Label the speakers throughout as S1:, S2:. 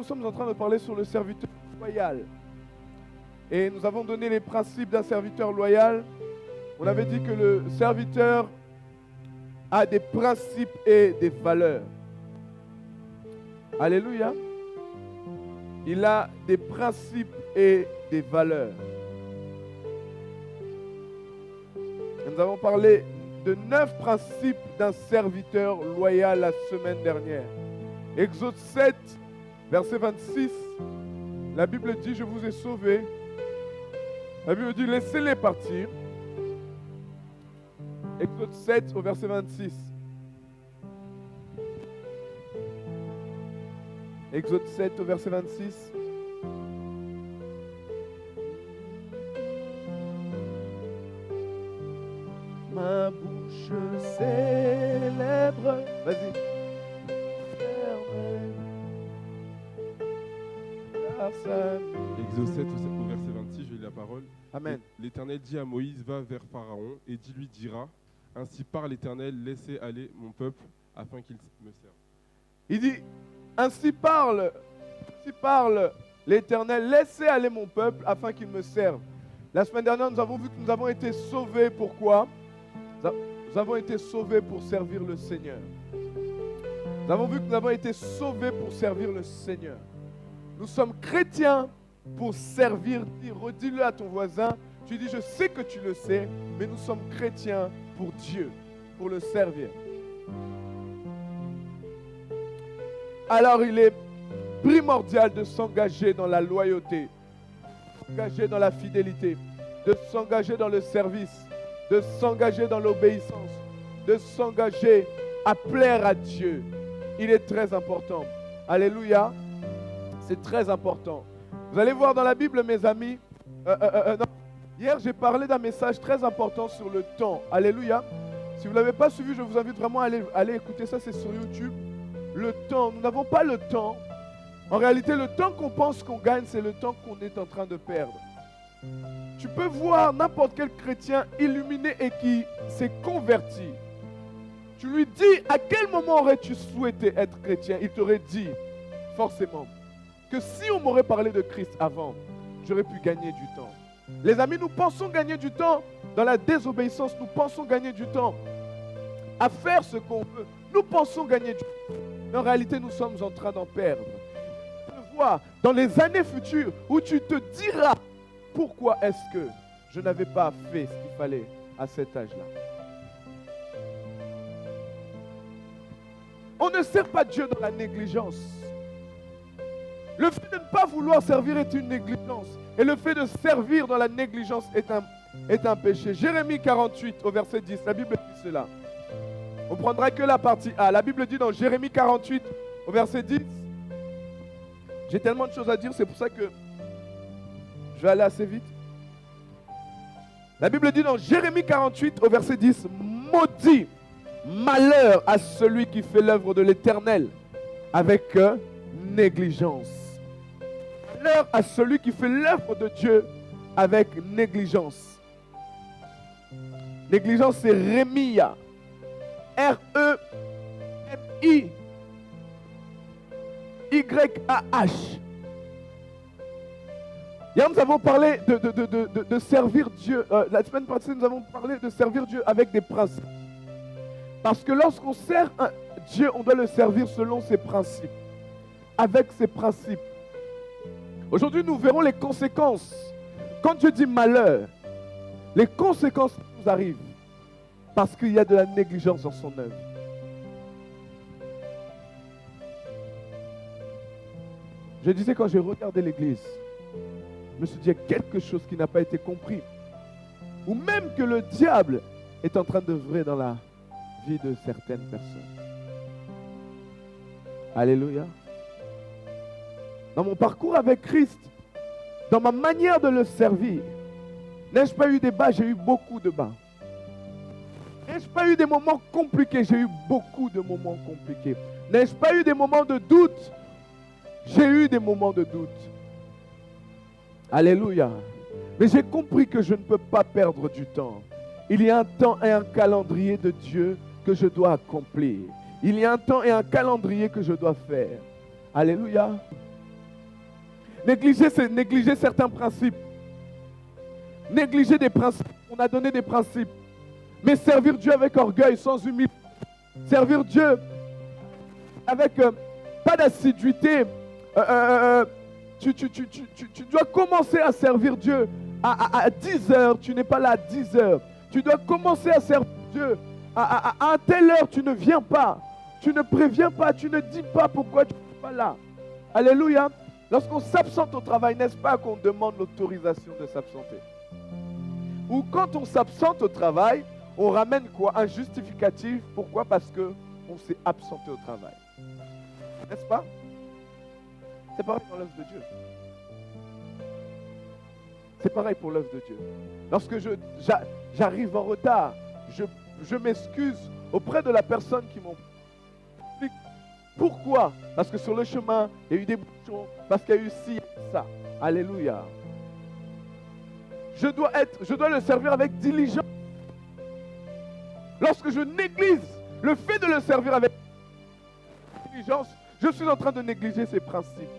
S1: sommes en train de parler sur le serviteur loyal. Et nous avons donné les principes d'un serviteur loyal. On avait dit que le serviteur a des principes et des valeurs. Alléluia. Il a des principes et des valeurs. Nous avons parlé de 9 principes d'un serviteur loyal la semaine dernière. Exode 7, verset 26, la Bible dit, je vous ai sauvés. La Bible dit, laissez-les partir. Exode 7 au verset 26. Exode 7 au verset 26. Ma bouche célèbre. Vas-y.
S2: Exode 7 au verset 26, je lis la parole.
S1: Amen.
S2: L'Éternel dit à Moïse, va vers Pharaon et dis-lui dira, ainsi parle l'Éternel, laissez aller mon peuple afin qu'il me serve.
S1: Il dit, ainsi parle l'Éternel, laissez aller mon peuple afin qu'il me serve. La semaine dernière, nous avons vu que nous avons été sauvés. Pourquoi? Nous avons été sauvés pour servir le Seigneur. Nous avons vu que nous avons été sauvés pour servir le Seigneur. Nous sommes chrétiens pour servir. Redis-le à ton voisin. Tu dis, je sais que tu le sais, mais nous sommes chrétiens pour Dieu, pour le servir. Alors il est primordial de s'engager dans la loyauté, de s'engager dans la fidélité, de s'engager dans le service, de s'engager dans l'obéissance, de s'engager à plaire à Dieu. Il est très important. Alléluia. C'est très important. Vous allez voir dans la Bible, mes amis, hier j'ai parlé d'un message très important sur le temps. Alléluia. Si vous ne l'avez pas suivi, je vous invite vraiment à aller écouter ça, c'est sur YouTube. Le temps, nous n'avons pas le temps. En réalité, le temps qu'on pense qu'on gagne, c'est le temps qu'on est en train de perdre. Tu peux voir n'importe quel chrétien illuminé et qui s'est converti. Tu lui dis, à quel moment aurais-tu souhaité être chrétien? Il t'aurait dit, forcément, que si on m'aurait parlé de Christ avant, j'aurais pu gagner du temps. Les amis, nous pensons gagner du temps dans la désobéissance. Nous pensons gagner du temps à faire ce qu'on veut. Nous pensons gagner du temps. Mais en réalité, nous sommes en train d'en perdre. Tu le vois dans les années futures où tu te diras pourquoi est-ce que je n'avais pas fait ce qu'il fallait à cet âge-là. On ne sert pas Dieu dans la négligence. Le fait de ne pas vouloir servir est une négligence. Et le fait de servir dans la négligence est un péché. Jérémie 48 au verset 10, la Bible dit cela. On ne prendra que la partie A. La Bible dit dans Jérémie 48 au verset 10. J'ai tellement de choses à dire, c'est pour ça que je vais aller assez vite. La Bible dit dans Jérémie 48 au verset 10, maudit, malheur à celui qui fait l'œuvre de l'Éternel avec négligence. Malheur à celui qui fait l'œuvre de Dieu avec négligence. Négligence, c'est Rémia. R-E-M-I-Y-A-H. Hier, nous avons parlé de servir Dieu. La semaine passée, nous avons parlé de servir Dieu avec des principes. Parce que lorsqu'on sert Dieu, on doit le servir selon ses principes. Avec ses principes. Aujourd'hui, nous verrons les conséquences. Quand Dieu dit malheur, les conséquences nous arrivent. Parce qu'il y a de la négligence dans son œuvre. Je disais quand j'ai regardé l'église, je me suis dit, il y a quelque chose qui n'a pas été compris. Ou même que le diable est en train d'œuvrer dans la vie de certaines personnes. Alléluia. Dans mon parcours avec Christ, dans ma manière de le servir, n'ai-je pas eu des bas? J'ai eu beaucoup de bas. N'ai-je pas eu des moments compliqués? J'ai eu beaucoup de moments compliqués. N'ai-je pas eu des moments de doute? J'ai eu des moments de doute. Alléluia. Mais j'ai compris que je ne peux pas perdre du temps. Il y a un temps et un calendrier de Dieu que je dois accomplir. Il y a un temps et un calendrier que je dois faire. Alléluia. Négliger, c'est négliger certains principes. Négliger des principes. On a donné des principes. Mais servir Dieu avec orgueil, sans humilité. Servir Dieu avec pas d'assiduité. Tu dois commencer à servir Dieu à 10 heures. Tu n'es pas là à 10 heures. Tu dois commencer à servir Dieu à telle heure. Tu ne viens pas. Tu ne préviens pas. Tu ne dis pas pourquoi tu n'es pas là. Alléluia. Lorsqu'on s'absente au travail, n'est-ce pas qu'on demande l'autorisation de s'absenter? Ou quand on s'absente au travail, on ramène quoi? Un justificatif. Pourquoi? Parce qu'on s'est absenté au travail. N'est-ce pas? C'est pareil dans l'œuvre de Dieu. C'est pareil pour l'œuvre de Dieu. Lorsque j'arrive en retard, je m'excuse auprès de la personne qui m'explique. Pourquoi? Parce que sur le chemin, il y a eu des bouchons, parce qu'il y a eu ci et ça. Alléluia. Je dois le servir avec diligence. Lorsque je néglige le fait de le servir avec diligence, je suis en train de négliger ses principes.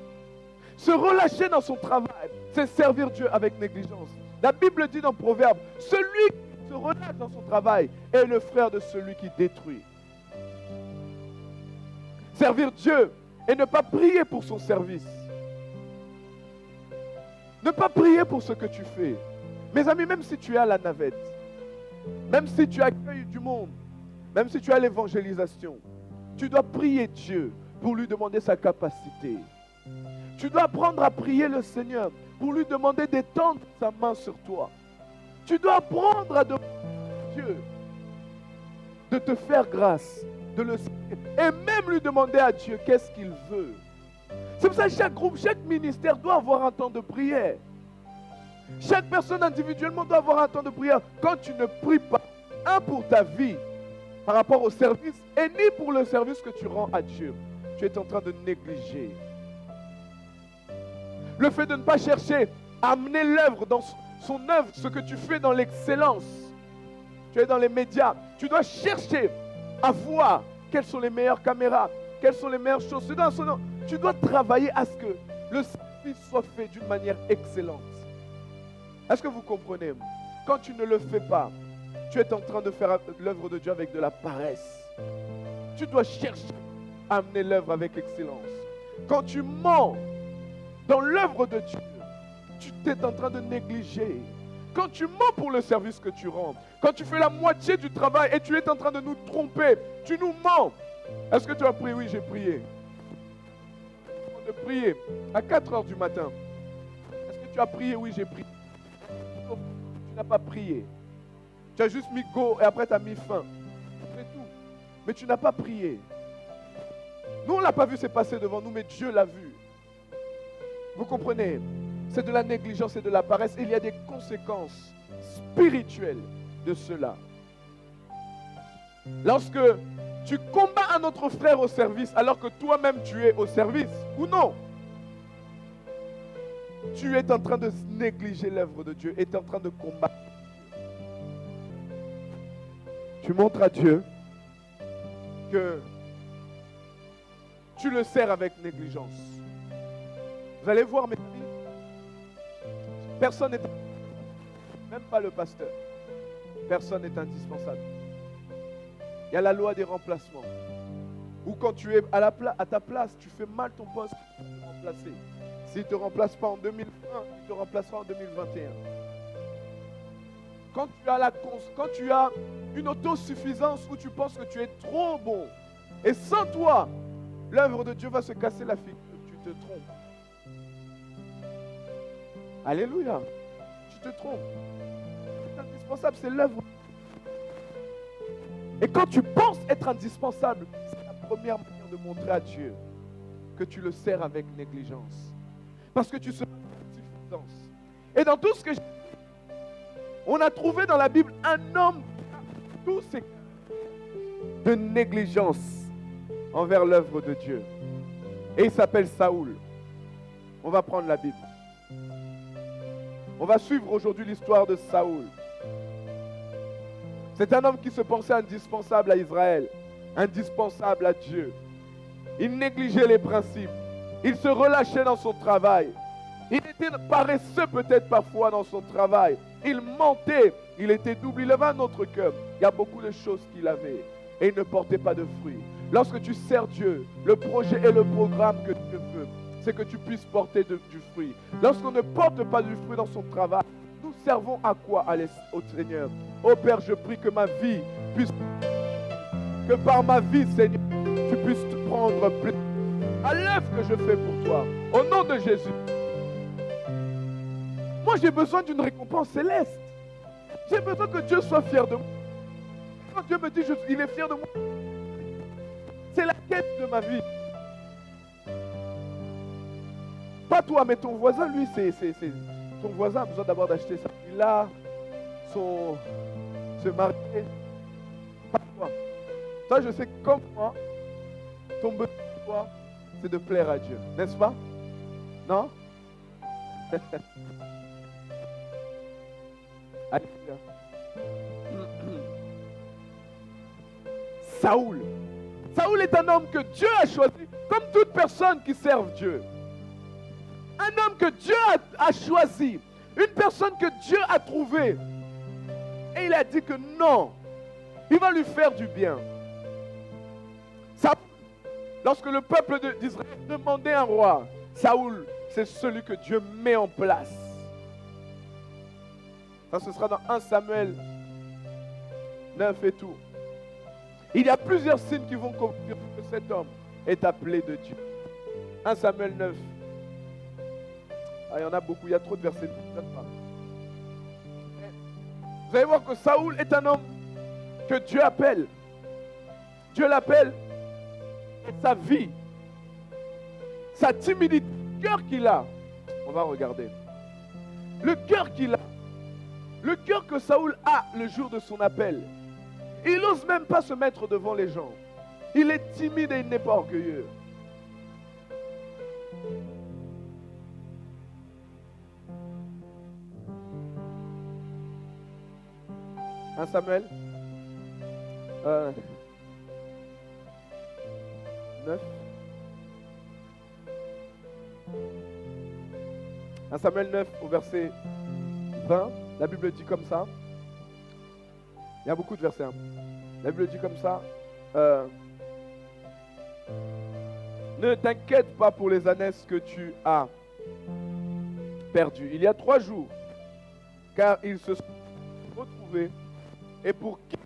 S1: Se relâcher dans son travail, c'est servir Dieu avec négligence. La Bible dit dans Proverbe, celui qui se relâche dans son travail est le frère de celui qui détruit. Servir Dieu et ne pas prier pour son service. Ne pas prier pour ce que tu fais. Mes amis, même si tu es à la navette, même si tu accueilles du monde, même si tu as l'évangélisation, tu dois prier Dieu pour lui demander sa capacité. Tu dois apprendre à prier le Seigneur pour lui demander d'étendre sa main sur toi. Tu dois apprendre à demander à Dieu de te faire grâce, de le et même lui demander à Dieu qu'est-ce qu'il veut. C'est pour ça que chaque groupe, chaque ministère doit avoir un temps de prière. Chaque personne individuellement doit avoir un temps de prière. Quand tu ne pries pas, un pour ta vie par rapport au service et ni pour le service que tu rends à Dieu, tu es en train de négliger. Le fait de ne pas chercher à amener l'œuvre dans son œuvre, ce que tu fais dans l'excellence. Tu es dans les médias, tu dois chercher à voir quelles sont les meilleures caméras, quelles sont les meilleures choses. Tu dois travailler à ce que le service soit fait d'une manière excellente. Est-ce que vous comprenez? Quand tu ne le fais pas, tu es en train de faire l'œuvre de Dieu avec de la paresse. Tu dois chercher à amener l'œuvre avec excellence. Quand tu mens dans l'œuvre de Dieu, tu es en train de négliger. Quand tu mens pour le service que tu rends, quand tu fais la moitié du travail et tu es en train de nous tromper, tu nous mens. Est-ce que tu as prié? Oui, j'ai prié. De prier à 4 heures du matin. Est-ce que tu as prié? Oui, j'ai prié. Tu n'as pas prié. Tu as juste mis go et après tu as mis fin. C'est tout. Mais tu n'as pas prié. Nous, on ne l'a pas vu, c'est passé devant nous, mais Dieu l'a vu. Vous comprenez? C'est de la négligence et de la paresse. Et il y a des conséquences spirituelles de cela. Lorsque tu combats un autre frère au service alors que toi-même tu es au service, ou non, tu es en train de négliger l'œuvre de Dieu et tu es en train de combattre. Tu montres à Dieu que tu le sers avec négligence. Vous allez voir, mes amis, personne n'est, même pas le pasteur, personne n'est indispensable. Il y a la loi des remplacements. Ou quand tu es à ta place, tu fais mal ton poste pour te remplacer. S'il ne te remplace pas en 2020, il te remplacera en 2021. Quand tu as une autosuffisance où tu penses que tu es trop bon, et sans toi, l'œuvre de Dieu va se casser la figure, tu te trompes. Alléluia. Tu te trompes. C'est indispensable, c'est l'œuvre. Et quand tu penses être indispensable, c'est la première manière de montrer à Dieu que tu le sers avec négligence. Parce que tu seras en suffisance. Et dans tout ce que j'ai dit, on a trouvé dans la Bible un homme tous ces de négligence envers l'œuvre de Dieu. Et il s'appelle Saoul. On va prendre la Bible. On va suivre aujourd'hui l'histoire de Saoul. C'est un homme qui se pensait indispensable à Israël, indispensable à Dieu. Il négligeait les principes. Il se relâchait dans son travail. Il était paresseux peut-être parfois dans son travail. Il mentait. Il était double. Il avait un autre cœur. Il y a beaucoup de choses qu'il avait. Et il ne portait pas de fruits. Lorsque tu sers Dieu, le projet et le programme que Dieu veut, c'est que tu puisses porter du fruit. Lorsqu'on ne porte pas du fruit dans son travail, nous servons à quoi au Seigneur? Oh Père, je prie que ma vie puisse, que par ma vie, Seigneur, tu puisses te prendre plaisir à l'œuvre que je fais pour toi. Au nom de Jésus. Moi, j'ai besoin d'une récompense céleste. J'ai besoin que Dieu soit fier de moi. Quand Dieu me dit il est fier de moi, c'est la quête de ma vie. Pas toi, mais ton voisin, lui, ton voisin a besoin d'abord d'acheter sa villa, se marier. Pas toi. Toi, je sais que comme moi, ton besoin, toi, c'est de plaire à Dieu. N'est-ce pas? Non? Alléluia. Saoul. Saoul est un homme que Dieu a choisi, comme toute personne qui serve Dieu. Un homme que Dieu a choisi, une personne que Dieu a trouvée. Et il a dit que non, il va lui faire du bien. Saoul, lorsque le peuple d'Israël demandait un roi, Saoul, c'est celui que Dieu met en place. Ça, ce sera dans 1 Samuel 9 et tout. Il y a plusieurs signes qui vont confirmer que cet homme est appelé de Dieu. 1 Samuel 9. Ah, il y en a beaucoup, il y a trop de versets. Vous allez voir que Saoul est un homme que Dieu appelle. Dieu l'appelle. Et sa vie, sa timidité, le cœur qu'il a. On va regarder. Le cœur qu'il a. Le cœur que Saoul a le jour de son appel. Il n'ose même pas se mettre devant les gens. Il est timide et il n'est pas orgueilleux. Hein, Samuel 9. 1 Samuel 9 au verset 20. La Bible dit comme ça. Il y a beaucoup de versets. Hein. La Bible dit comme ça. Ne t'inquiète pas pour les ânesses que tu as perdues. Il y a 3 jours, car ils se sont retrouvés et pour qui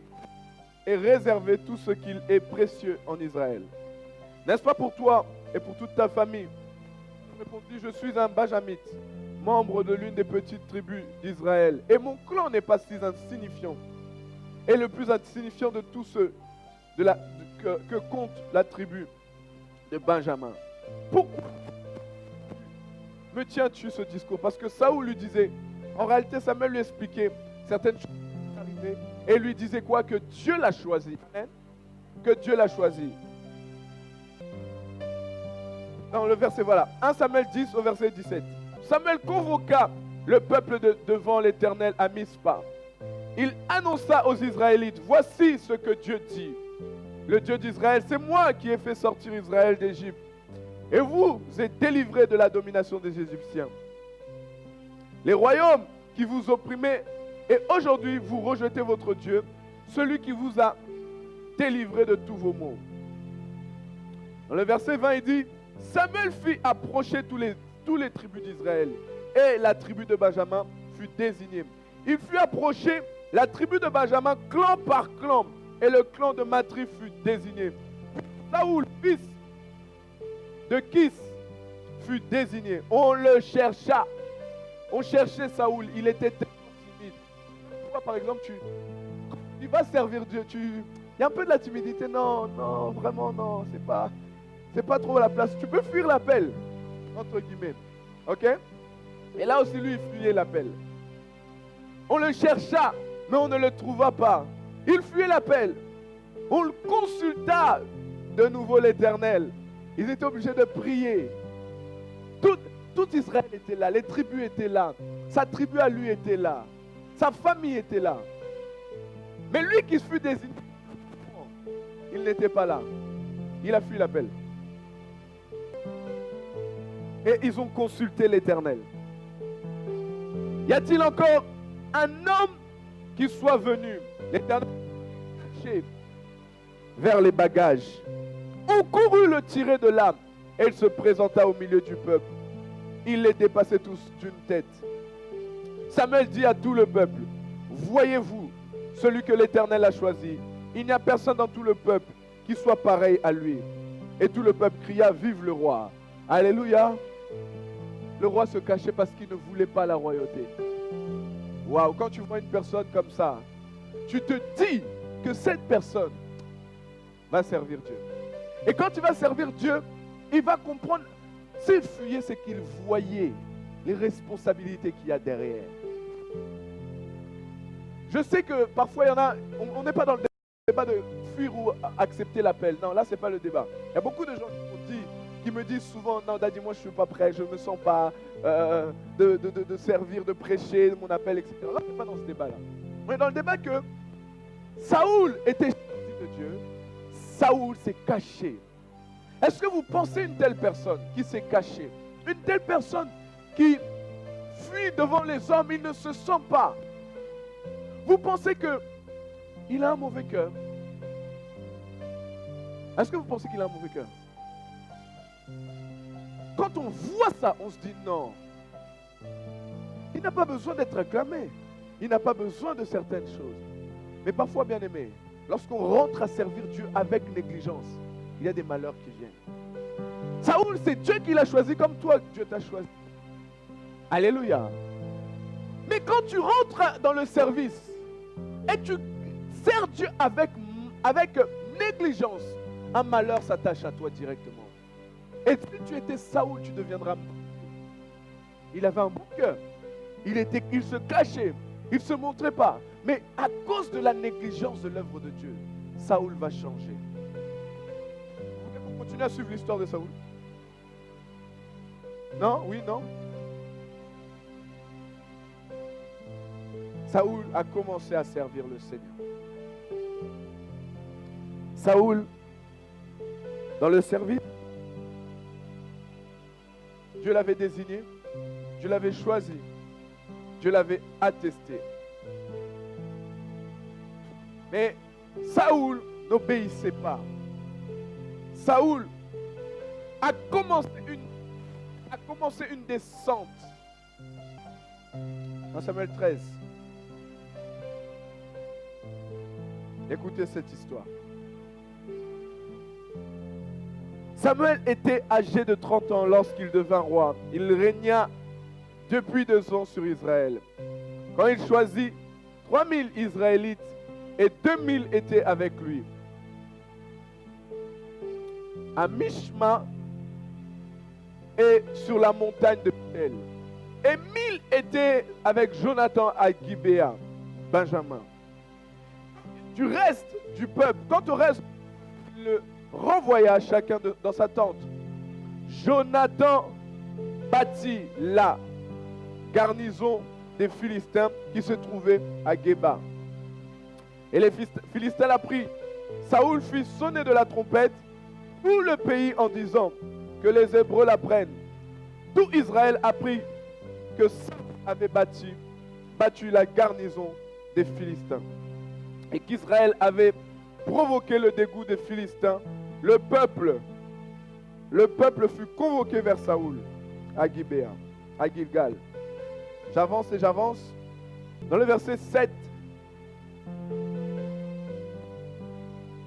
S1: est réservé tout ce qu'il est précieux en Israël. N'est-ce pas pour toi et pour toute ta famille? Il répondit, je suis un Benjamite, membre de l'une des petites tribus d'Israël. Et mon clan n'est pas si insignifiant. Et le plus insignifiant de tous ceux que compte la tribu de Benjamin. Pourquoi me tiens-tu ce discours? Parce que Saoul lui disait, en réalité Samuel lui expliquait certaines choses qui sont arrivées et lui disait quoi? Que Dieu l'a choisi. Hein? Que Dieu l'a choisi. Dans le verset, voilà, 1 Samuel 10 au verset 17. Samuel convoqua le peuple devant l'Éternel à Mispa. Il annonça aux Israélites, voici ce que Dieu dit. Le Dieu d'Israël, c'est moi qui ai fait sortir Israël d'Égypte. Et vous êtes délivrés de la domination des Égyptiens. Les royaumes qui vous opprimaient, et aujourd'hui vous rejetez votre Dieu, celui qui vous a délivré de tous vos maux. Dans le verset 20, il dit, Samuel fit approcher tous les tribus d'Israël, et la tribu de Benjamin fut désignée. Il fut approché la tribu de Benjamin, clan par clan, et le clan de Matri fut désigné. Saoul, fils de Kis, fut désigné. On le chercha. On cherchait Saoul. Il était tellement timide. Toi, par exemple, tu vas servir Dieu. Il y a un peu de la timidité. Non, non, vraiment non. C'est pas trop la place. Tu peux fuir l'appel, entre guillemets. Ok? Et là aussi, lui, il fuyait l'appel. On le chercha, mais on ne le trouva pas. Il fuyait l'appel. On le consulta de nouveau l'Éternel. Ils étaient obligés de prier. Tout Israël était là. Les tribus étaient là. Sa tribu à lui était là. Sa famille était là. Mais lui qui fut désigné, il n'était pas là. Il a fui l'appel. Et ils ont consulté l'Éternel. Y a-t-il encore un homme qui soit venu? L'Éternel cherchait vers les bagages. On courut le tirer de l'âme. Et il se présenta au milieu du peuple. Il les dépassait tous d'une tête. Samuel dit à tout le peuple, voyez-vous celui que l'Éternel a choisi? Il n'y a personne dans tout le peuple qui soit pareil à lui. Et tout le peuple cria, vive le roi. Alléluia. Le roi se cachait parce qu'il ne voulait pas la royauté. Waouh, quand tu vois une personne comme ça, tu te dis que cette personne va servir Dieu. Et quand il va servir Dieu, il va comprendre, s'il fuyait, c'est qu'il voyait les responsabilités qu'il y a derrière. Je sais que parfois, il y en a, on n'est pas dans le débat de fuir ou accepter l'appel. Non, là, ce n'est pas le débat. Il y a beaucoup de gens qui me disent souvent, non, Daddy, moi, je ne suis pas prêt, je ne me sens pas de servir, de prêcher, de mon appel, etc. Là, on n'est pas dans ce débat-là. On est dans le débat que Saoul était choisi de Dieu. Saoul s'est caché. Est-ce que vous pensez une telle personne qui s'est cachée, une telle personne qui fuit devant les hommes, il ne se sent pas? Vous pensez qu'il a un mauvais cœur? Est-ce que vous pensez qu'il a un mauvais cœur? Quand on voit ça, on se dit non. Il n'a pas besoin d'être acclamé. Il n'a pas besoin de certaines choses. Mais parfois, bien aimé, lorsqu'on rentre à servir Dieu avec négligence, il y a des malheurs qui viennent. Saoul, c'est Dieu qui l'a choisi comme toi, Dieu t'a choisi. Alléluia. Mais quand tu rentres dans le service et tu sers Dieu avec négligence, un malheur s'attache à toi directement. Et si tu étais Saoul, tu deviendras. Il avait un bon cœur. Il se cachait. Il ne se montrait pas. Mais à cause de la négligence de l'œuvre de Dieu, Saoul va changer. Vous voulez continuer à suivre l'histoire de Saoul? Non? Oui, non? Saoul a commencé à servir le Seigneur. Saoul, dans le service, Dieu l'avait désigné, Dieu l'avait choisi, Dieu l'avait attesté. Mais Saoul n'obéissait pas. Saoul a commencé une descente. Dans Samuel 13. Écoutez cette histoire. Samuel était âgé de 30 ans lorsqu'il devint roi. Il régna depuis 2 ans sur Israël. Quand il choisit 3000 Israélites et 2000 étaient avec lui. À Mishma et sur la montagne de Bethel. Et 1000 étaient avec Jonathan à Gibéa, Benjamin. Du reste du peuple, quant au reste, il le renvoya chacun dans sa tente. Jonathan bâtit la garnison des Philistins qui se trouvait à Géba. Et les Philistins l'apprirent. Saoul fit sonner de la trompette tout le pays en disant que les Hébreux l'apprennent. Tout Israël apprit que Saoul avait battu la garnison des Philistins et qu'Israël avait provoqué le dégoût des Philistins. Le peuple fut convoqué vers Saoul à Gibéa, à Gilgal. J'avance et j'avance. Dans le verset 7,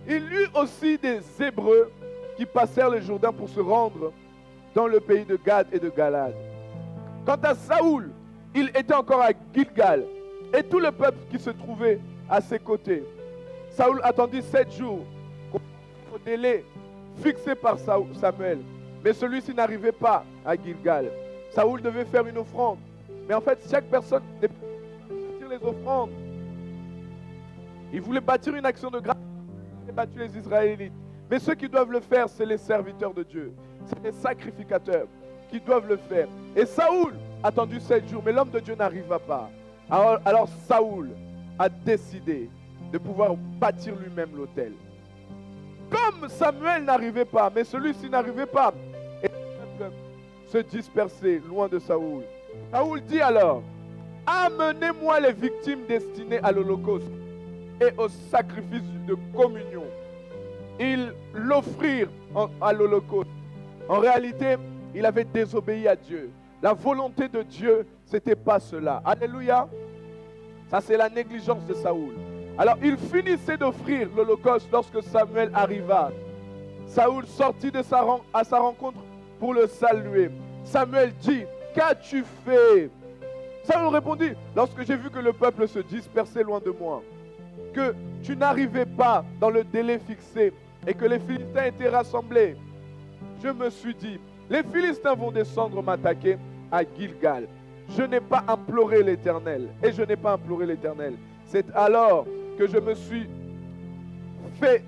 S1: il y eut aussi des Hébreux qui passèrent le Jourdain pour se rendre dans le pays de Gad et de Galad. Quant à Saoul, il était encore à Gilgal et tout le peuple qui se trouvait à ses côtés. Saoul attendit 7 jours au délai fixé par Samuel, mais celui-ci n'arrivait pas à Gilgal. Saoul devait faire une offrande, mais en fait chaque personne ne pouvait pas bâtir les offrandes. Il voulait bâtir une action de grâce, il voulait bâtir les Israélites. Mais ceux qui doivent le faire, c'est les serviteurs de Dieu, c'est les sacrificateurs qui doivent le faire. Et Saoul a attendu 7 jours, mais l'homme de Dieu n'arriva pas. Alors Saoul a décidé de pouvoir bâtir lui-même l'autel. Comme Samuel n'arrivait pas, mais celui-ci n'arrivait pas, et le peuple se disperser loin de Saoul. Saoul dit alors, amenez-moi les victimes destinées à l'Holocauste et au sacrifice de communion. Ils l'offrirent à l'Holocauste. En réalité, il avait désobéi à Dieu. La volonté de Dieu, ce n'était pas cela. Alléluia. Ça, c'est la négligence de Saoul. Alors, il finissait d'offrir l'Holocauste lorsque Samuel arriva. Saoul sortit à sa rencontre pour le saluer. Samuel dit, qu'as-tu fait? Saoul répondit, lorsque j'ai vu que le peuple se dispersait loin de moi, que tu n'arrivais pas dans le délai fixé et que les Philistins étaient rassemblés, je me suis dit, les Philistins vont descendre m'attaquer à Gilgal. Je n'ai pas imploré l'Éternel. Et je n'ai pas imploré l'Éternel. C'est alors que je me suis fait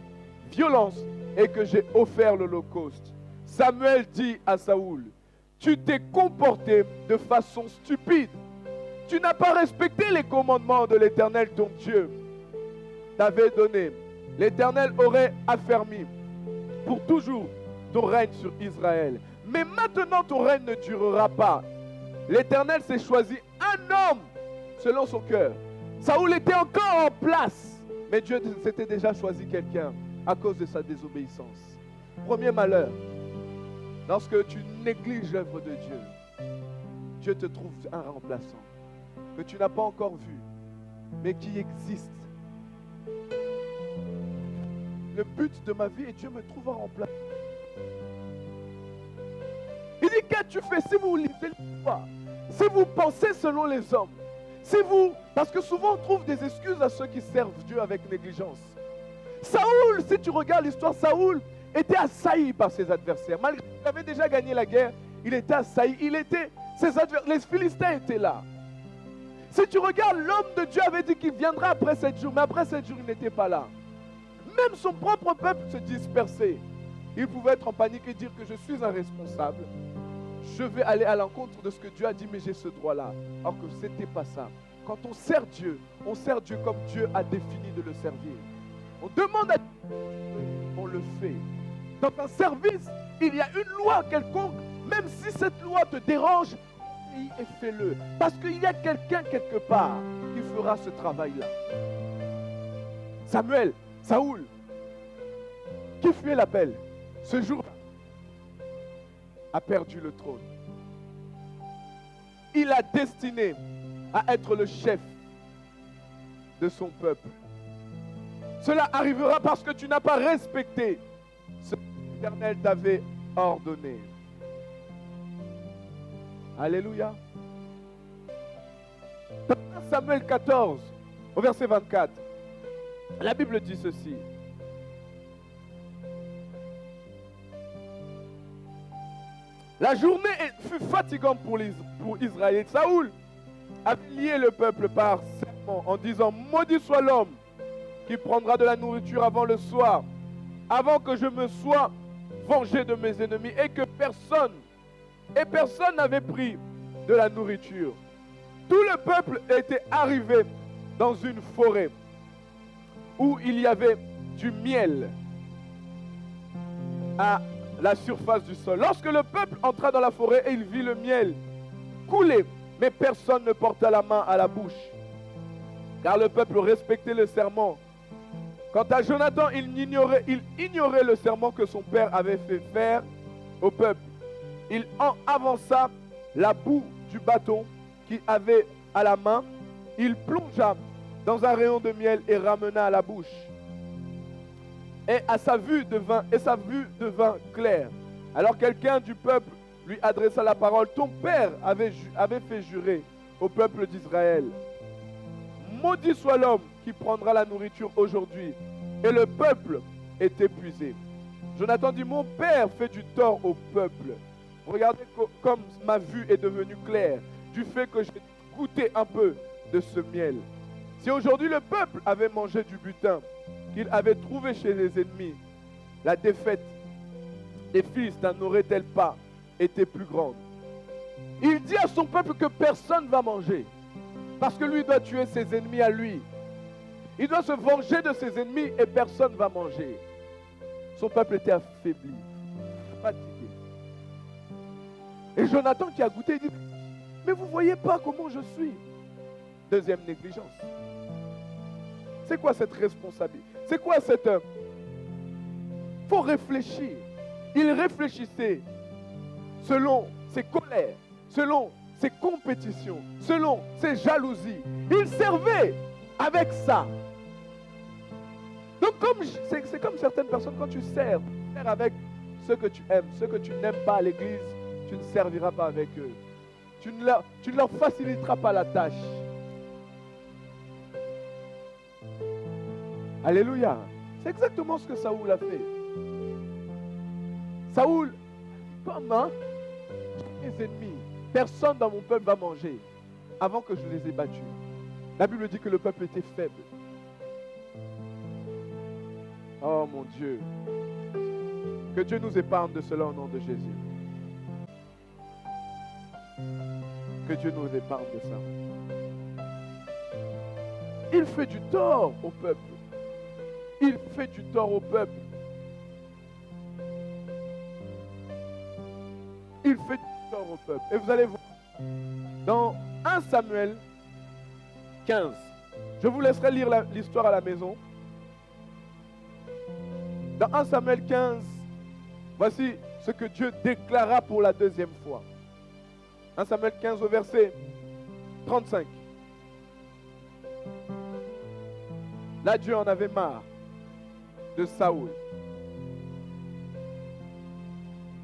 S1: violence et que j'ai offert l'Holocauste. Samuel dit à Saoul, tu t'es comporté de façon stupide. Tu n'as pas respecté les commandements de l'Éternel ton Dieu t'avait donné. L'Éternel aurait affermi pour toujours ton règne sur Israël. Mais maintenant ton règne ne durera pas. L'Éternel s'est choisi un homme selon son cœur. Saoul était encore en place, mais Dieu s'était déjà choisi quelqu'un à cause de sa désobéissance. Premier malheur, lorsque tu négliges l'œuvre de Dieu, Dieu te trouve un remplaçant que tu n'as pas encore vu, mais qui existe. Le but de ma vie est Dieu me trouve un remplaçant. Il dit, qu'as-tu fait? Si vous lisez l'histoire, si vous pensez selon les hommes, si vous, parce que souvent on trouve des excuses à ceux qui servent Dieu avec négligence. Saoul, si tu regardes l'histoire, Saoul était assailli par ses adversaires. Malgré qu'il avait déjà gagné la guerre, il était assailli. Les Philistins étaient là. Si tu regardes, l'homme de Dieu avait dit qu'il viendra après 7 jours, mais après 7 jours, il n'était pas là. Même son propre peuple se dispersait. Il pouvait être en panique et dire que je suis un responsable. Je vais aller à l'encontre de ce que Dieu a dit, mais j'ai ce droit-là. Alors que ce n'était pas ça. Quand on sert Dieu comme Dieu a défini de le servir. On demande à Dieu, on le fait. Dans un service, il y a une loi quelconque, même si cette loi te dérange, et fais-le. Parce qu'il y a quelqu'un quelque part qui fera ce travail-là. Saoul, qui fuyait l'appel, ce jour-là, a perdu le trône. Il a destiné à être le chef de son peuple. Cela arrivera parce que tu n'as pas respecté ce que l'Éternel t'avait ordonné. Alléluia. Dans Samuel 14, au verset 24, la Bible dit ceci. La journée fut fatigante pour Israël. Saoul avait lié le peuple par serment en disant, maudit soit l'homme qui prendra de la nourriture avant le soir, avant que je me sois vengé de mes ennemis, et personne n'avait pris de la nourriture. Tout le peuple était arrivé dans une forêt où il y avait du miel à la surface du sol. Lorsque le peuple entra dans la forêt et il vit le miel couler, mais personne ne porta la main à la bouche, car le peuple respectait le serment. Quant à Jonathan, il ignorait le serment que son père avait fait faire au peuple. Il en avança la boue du bâton qu'il avait à la main, il plongea dans un rayon de miel et ramena à la bouche. Et sa vue devint claire. Alors quelqu'un du peuple lui adressa la parole. Ton père avait fait jurer au peuple d'Israël. Maudit soit l'homme qui prendra la nourriture aujourd'hui. Et le peuple est épuisé. Jonathan dit, mon père fait du tort au peuple. Regardez comme ma vue est devenue claire du fait que j'ai goûté un peu de ce miel. Si aujourd'hui le peuple avait mangé du butin qu'il avait trouvé chez les ennemis, la défaite des Philistins n'aurait-elle pas été plus grande? Il dit à son peuple que personne ne va manger, parce que lui doit tuer ses ennemis à lui. Il doit se venger de ses ennemis et personne ne va manger. Son peuple était affaibli, fatigué. Et Jonathan qui a goûté, il dit, mais vous ne voyez pas comment je suis. Deuxième négligence. C'est quoi cette responsabilité? C'est quoi cette... Il faut réfléchir. Il réfléchissait selon ses colères, selon ses compétitions, selon ses jalousies. Il servait avec ça. Donc c'est comme certaines personnes, quand tu sers avec ceux que tu aimes, ceux que tu n'aimes pas à l'église, tu ne serviras pas avec eux. Tu ne leur faciliteras pas la tâche. Alléluia. C'est exactement ce que Saoul a fait. Saoul, comment mes ennemis, personne dans mon peuple va manger avant que je les ai battus. La Bible dit que le peuple était faible. Oh mon Dieu. Que Dieu nous épargne de cela au nom de Jésus. Que Dieu nous épargne de ça. Il fait du tort au peuple. Il fait du tort au peuple. Il fait du tort au peuple. Et vous allez voir, dans 1 Samuel 15, je vous laisserai lire l'histoire à la maison. Dans 1 Samuel 15, voici ce que Dieu déclara pour la deuxième fois. 1 Samuel 15 au verset 35. Là, Dieu en avait marre de Saoul.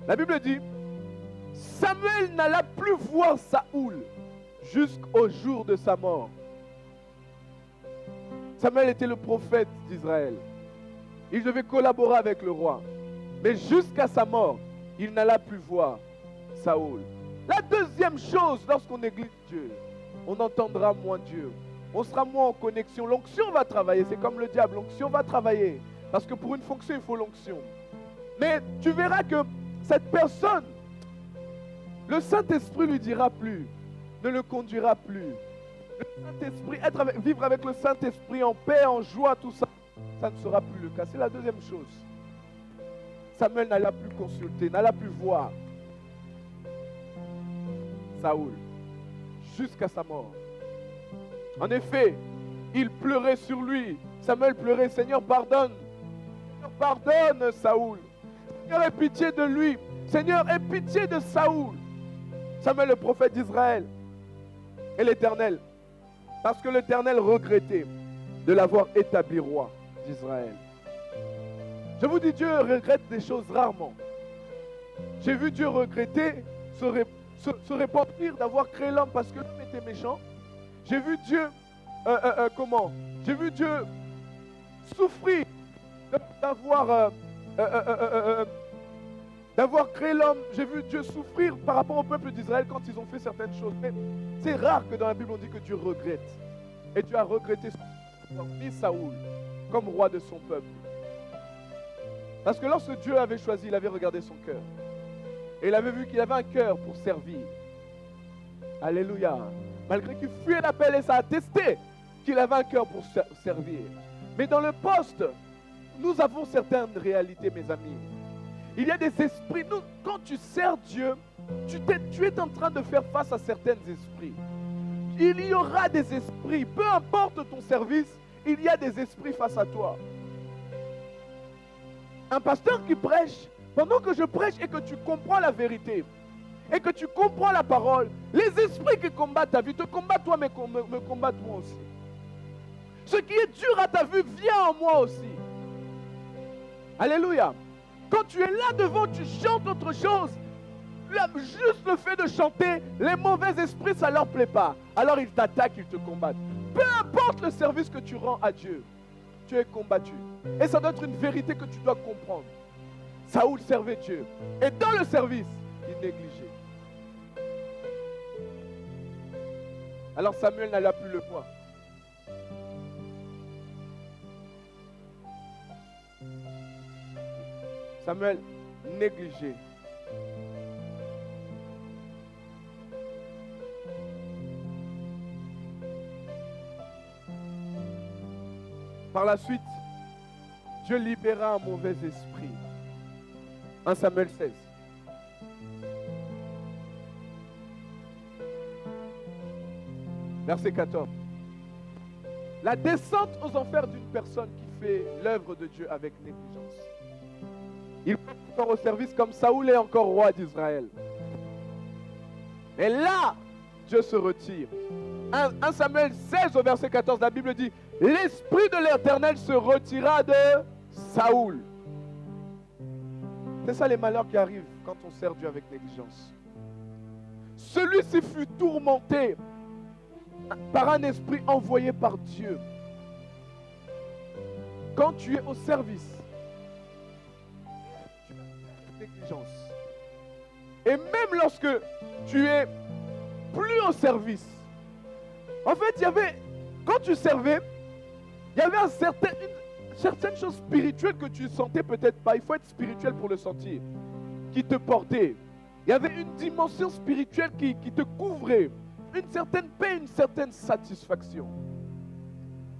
S1: La Bible dit, Samuel n'alla plus voir Saoul jusqu'au jour de sa mort. Samuel était le prophète d'Israël. Il devait collaborer avec le roi. Mais jusqu'à sa mort, il n'alla plus voir Saoul. La deuxième chose, lorsqu'on néglige Dieu, on entendra moins Dieu. On sera moins en connexion. L'onction va travailler. C'est comme le diable. L'onction va travailler. Parce que pour une fonction, il faut l'onction. Mais tu verras que cette personne, le Saint-Esprit lui dira plus, ne le conduira plus. Le Saint-Esprit, vivre avec le Saint-Esprit en paix, en joie, tout ça, ça ne sera plus le cas. C'est la deuxième chose. Samuel n'alla plus consulter, n'alla plus voir Saoul jusqu'à sa mort. En effet, il pleurait sur lui. Samuel pleurait, Seigneur, pardonne. Seigneur, pardonne Saoul. Seigneur, aie pitié de lui. Seigneur, aie pitié de Saoul. Samuel, le prophète d'Israël, et l'Éternel, parce que l'Éternel regrettait de l'avoir établi roi d'Israël. Je vous dis, Dieu regrette des choses rarement. J'ai vu Dieu regretter, se repentir d'avoir créé l'homme parce que l'homme était méchant. J'ai vu Dieu, J'ai vu Dieu souffrir d'avoir créé l'homme. J'ai vu Dieu souffrir par rapport au peuple d'Israël quand ils ont fait certaines choses. Mais c'est rare que dans la Bible on dit que Dieu regrette. Et Dieu a regretté mis Saoul comme roi de son peuple. Parce que lorsque Dieu avait choisi, il avait regardé son cœur. Et il avait vu qu'il avait un cœur pour servir. Alléluia. Malgré qu'il fuyait l'appel et ça a attesté qu'il avait un cœur pour servir. Mais dans le poste, nous avons certaines réalités, mes amis. Il y a des esprits. Quand tu sers Dieu, tu es en train de faire face à certains esprits. Il y aura des esprits. Peu importe ton service, il y a des esprits face à toi. Un pasteur qui prêche, pendant que je prêche et que tu comprends la vérité, et que tu comprends la parole, les esprits qui combattent ta vie te combattent toi, mais me combattent moi aussi. Ce qui est dur à ta vue vient en moi aussi. Alléluia. Quand tu es là devant, tu chantes autre chose. Juste le fait de chanter, les mauvais esprits, ça ne leur plaît pas. Alors ils t'attaquent, ils te combattent. Peu importe le service que tu rends à Dieu, tu es combattu. Et ça doit être une vérité que tu dois comprendre. Saoul servait Dieu. Et dans le service, il négligeait. Alors Samuel n'alla plus le voir. Samuel négligeait. Par la suite, Dieu libéra un mauvais esprit. 1 Samuel 16. Verset 14. La descente aux enfers d'une personne qui fait l'œuvre de Dieu avec négligence. Il est encore au service comme Saoul est encore roi d'Israël. Et là, Dieu se retire. 1 Samuel 16 au verset 14, la Bible dit, l'Esprit de l'Éternel se retira de Saoul. C'est ça les malheurs qui arrivent quand on sert Dieu avec négligence. Celui-ci fut tourmenté par un esprit envoyé par Dieu. Quand tu es au service, tu as négligence. Et même lorsque tu es plus au service, en fait, quand tu servais, il y avait certaines choses spirituelles que tu ne sentais peut-être pas. Il faut être spirituel pour le sentir, qui te portait. Il y avait une dimension spirituelle qui te couvrait, une certaine paix, une certaine satisfaction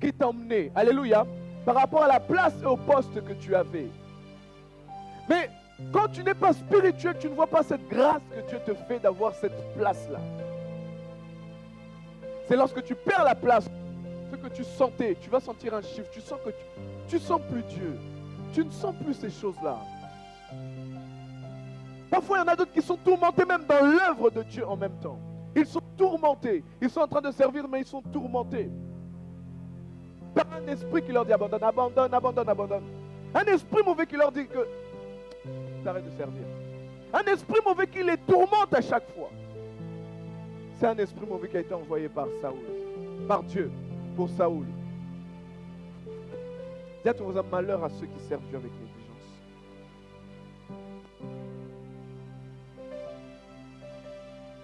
S1: qui t'emmenait, alléluia, par rapport à la place et au poste que tu avais. Mais quand tu n'es pas spirituel, tu ne vois pas cette grâce que Dieu te fait d'avoir cette place-là. C'est lorsque tu perds la place, ce que tu sentais, tu vas sentir un chiffre, tu sens que tu sens plus Dieu. Tu ne sens plus ces choses-là. Parfois, il y en a d'autres qui sont tourmentés même dans l'œuvre de Dieu en même temps. Ils sont tourmentés. Ils sont en train de servir, mais ils sont tourmentés. Par un esprit qui leur dit abandonne, abandonne, abandonne, abandonne. Un esprit mauvais qui leur dit que t'arrêtes de servir. Un esprit mauvais qui les tourmente à chaque fois. C'est un esprit mauvais qui a été envoyé par Saoul, par Dieu, pour Saoul. Dites vous a malheur à ceux qui servent Dieu avec négligence.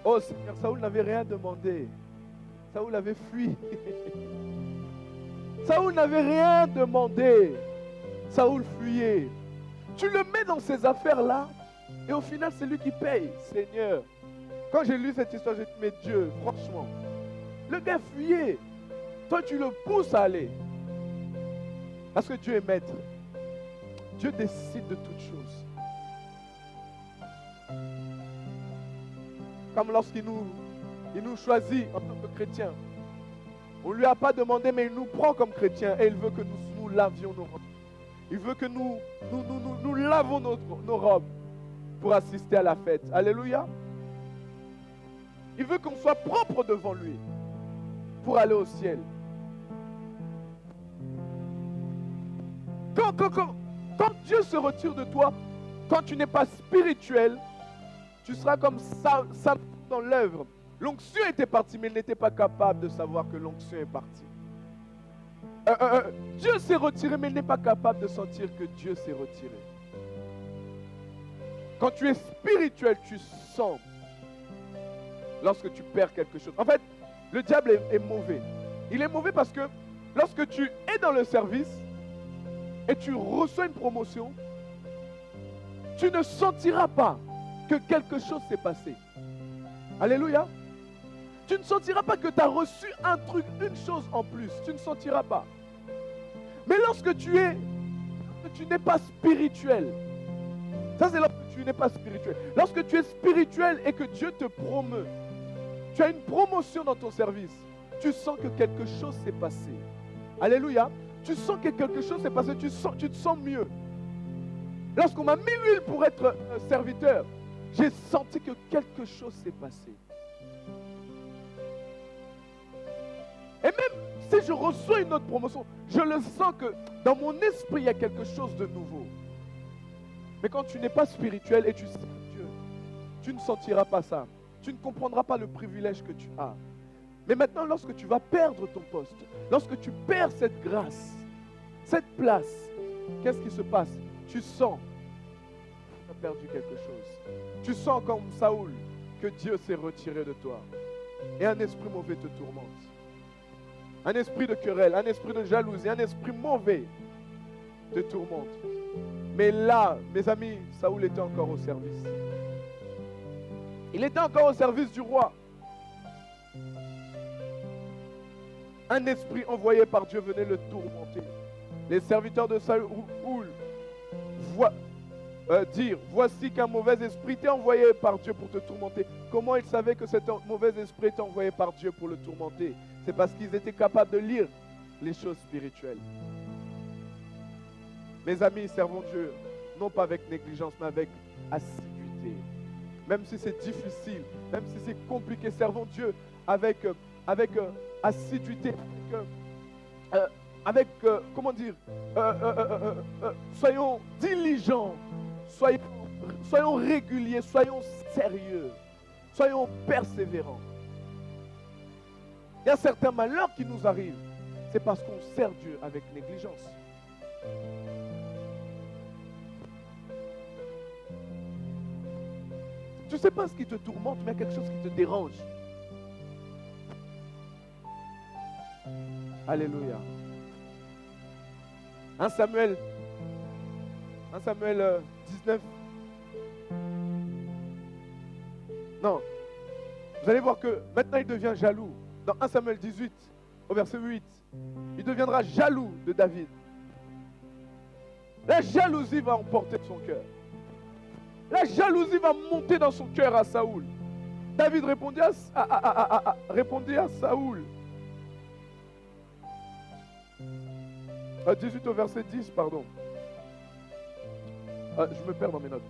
S1: Oh Seigneur, Saoul n'avait rien demandé. Saoul avait fui. Saoul n'avait rien demandé. Saoul fuyait. Tu le mets dans ces affaires-là et au final, c'est lui qui paye. Seigneur, quand j'ai lu cette histoire, j'ai dit, mais Dieu, franchement, le gars fuyait. Toi, tu le pousses à aller. Parce que Dieu est maître. Dieu décide de toutes choses. Comme lorsqu'il nous choisit en tant que chrétiens. On ne lui a pas demandé, mais il nous prend comme chrétiens et il veut que nous lavions nos robes. Il veut que nous lavons nos robes pour assister à la fête. Alléluia. Il veut qu'on soit propre devant lui pour aller au ciel. Quand Dieu se retire de toi, quand tu n'es pas spirituel, tu seras comme ça dans l'œuvre. L'onction était partie, mais il n'était pas capable de savoir que l'onction est partie. Dieu s'est retiré, mais il n'est pas capable de sentir que Dieu s'est retiré. Quand tu es spirituel, tu sens lorsque tu perds quelque chose. En fait, le diable est mauvais. Il est mauvais parce que lorsque tu es dans le service et tu reçois une promotion, tu ne sentiras pas que quelque chose s'est passé. Alléluia. Tu ne sentiras pas que tu as reçu un truc, une chose en plus. Tu ne sentiras pas. Mais lorsque tu n'es pas spirituel, ça c'est lorsque tu n'es pas spirituel. Lorsque tu es spirituel et que Dieu te promeut, tu as une promotion dans ton service, tu sens que quelque chose s'est passé. Alléluia. Tu sens que quelque chose s'est passé, tu te sens mieux. Lorsqu'on m'a mis l'huile pour être serviteur, j'ai senti que quelque chose s'est passé. Et même si je reçois une autre promotion, je le sens que dans mon esprit, il y a quelque chose de nouveau. Mais quand tu n'es pas spirituel et tu sais Dieu, tu ne sentiras pas ça. Tu ne comprendras pas le privilège que tu as. Mais maintenant, lorsque tu vas perdre ton poste, lorsque tu perds cette grâce, cette place, qu'est-ce qui se passe? Tu sens que tu as perdu quelque chose. Tu sens comme Saoul que Dieu s'est retiré de toi. Et un esprit mauvais te tourmente. Un esprit de querelle, un esprit de jalousie, un esprit mauvais te tourmente. Mais là, mes amis, Saoul était encore au service. Il était encore au service du roi. Un esprit envoyé par Dieu venait le tourmenter. Les serviteurs de Saoul dire, voici qu'un mauvais esprit t'est envoyé par Dieu pour te tourmenter. Comment il savait que cet mauvais esprit était envoyé par Dieu pour le tourmenter? C'est parce qu'ils étaient capables de lire les choses spirituelles. Mes amis, servons Dieu, non pas avec négligence, mais avec assiduité. Même si c'est difficile, même si c'est compliqué, servons Dieu avec assiduité, comment dire, soyons diligents, soyons réguliers, soyons sérieux, soyons persévérants. Il y a certains malheurs qui nous arrivent, c'est parce qu'on sert Dieu avec négligence. Tu ne sais pas ce qui te tourmente, mais il y a quelque chose qui te dérange. Alléluia. 1 Samuel 19. Non. Vous allez voir que maintenant il devient jaloux. Dans 1 Samuel 18, au verset 8, il deviendra jaloux de David. La jalousie va emporter son cœur. La jalousie va monter dans son cœur à Saoul. David répondit à Saoul. 18 au verset 10, pardon. Je me perds dans mes notes.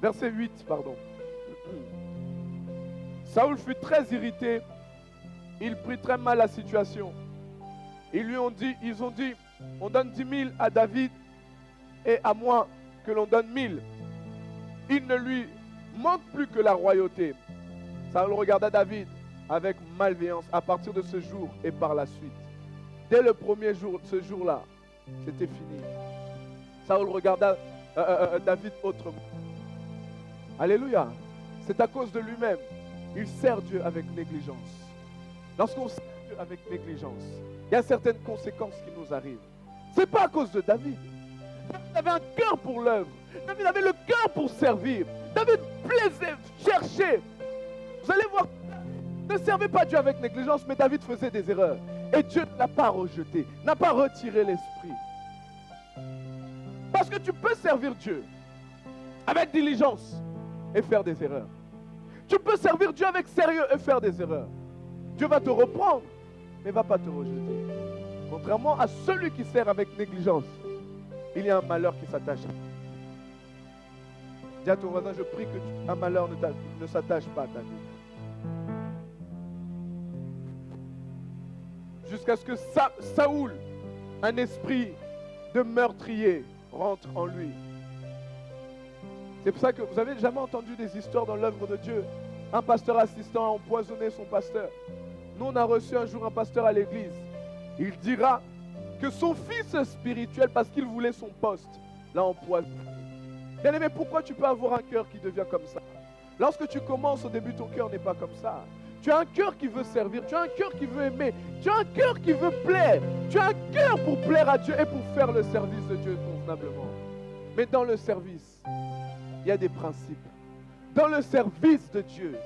S1: Verset 8, pardon. Saoul fut très irrité. Il prit très mal la situation. Ils ont dit, on donne 10 000 à David et à moi que l'on donne 1000. Il ne lui manque plus que la royauté. Saoul regarda David avec malveillance à partir de ce jour et par la suite. Dès le premier jour, ce jour-là, c'était fini. Saoul regarda David autrement. Alléluia. C'est à cause de lui-même. Il sert Dieu avec négligence. Lorsqu'on sert Dieu avec négligence, il y a certaines conséquences qui nous arrivent. Ce n'est pas à cause de David. David avait un cœur pour l'œuvre. David avait le cœur pour servir. David plaisait, cherchait. Vous allez voir, ne servez pas Dieu avec négligence, mais David faisait des erreurs. Et Dieu ne l'a pas rejeté, n'a pas retiré l'esprit. Parce que tu peux servir Dieu avec diligence et faire des erreurs. Tu peux servir Dieu avec sérieux et faire des erreurs. Dieu va te reprendre, mais ne va pas te rejeter. Contrairement à celui qui sert avec négligence, il y a un malheur qui s'attache. Dis à ton voisin, je prie que un malheur ne s'attache pas à ta vie. Jusqu'à ce que Saoul, un esprit de meurtrier, rentre en lui. C'est pour ça que vous avez jamais entendu des histoires dans l'œuvre de Dieu. Un pasteur assistant a empoisonné son pasteur. Nous, on a reçu un jour un pasteur à l'église. Il dira que son fils spirituel, parce qu'il voulait son poste, l'a empoisonné. Bien aimé, pourquoi tu peux avoir un cœur qui devient comme ça? Lorsque tu commences au début, ton cœur n'est pas comme ça. Tu as un cœur qui veut servir, tu as un cœur qui veut aimer, tu as un cœur qui veut plaire, tu as un cœur pour plaire à Dieu et pour faire le service de Dieu convenablement. Mais dans le service, il y a des principes. Dans le service de Dieu,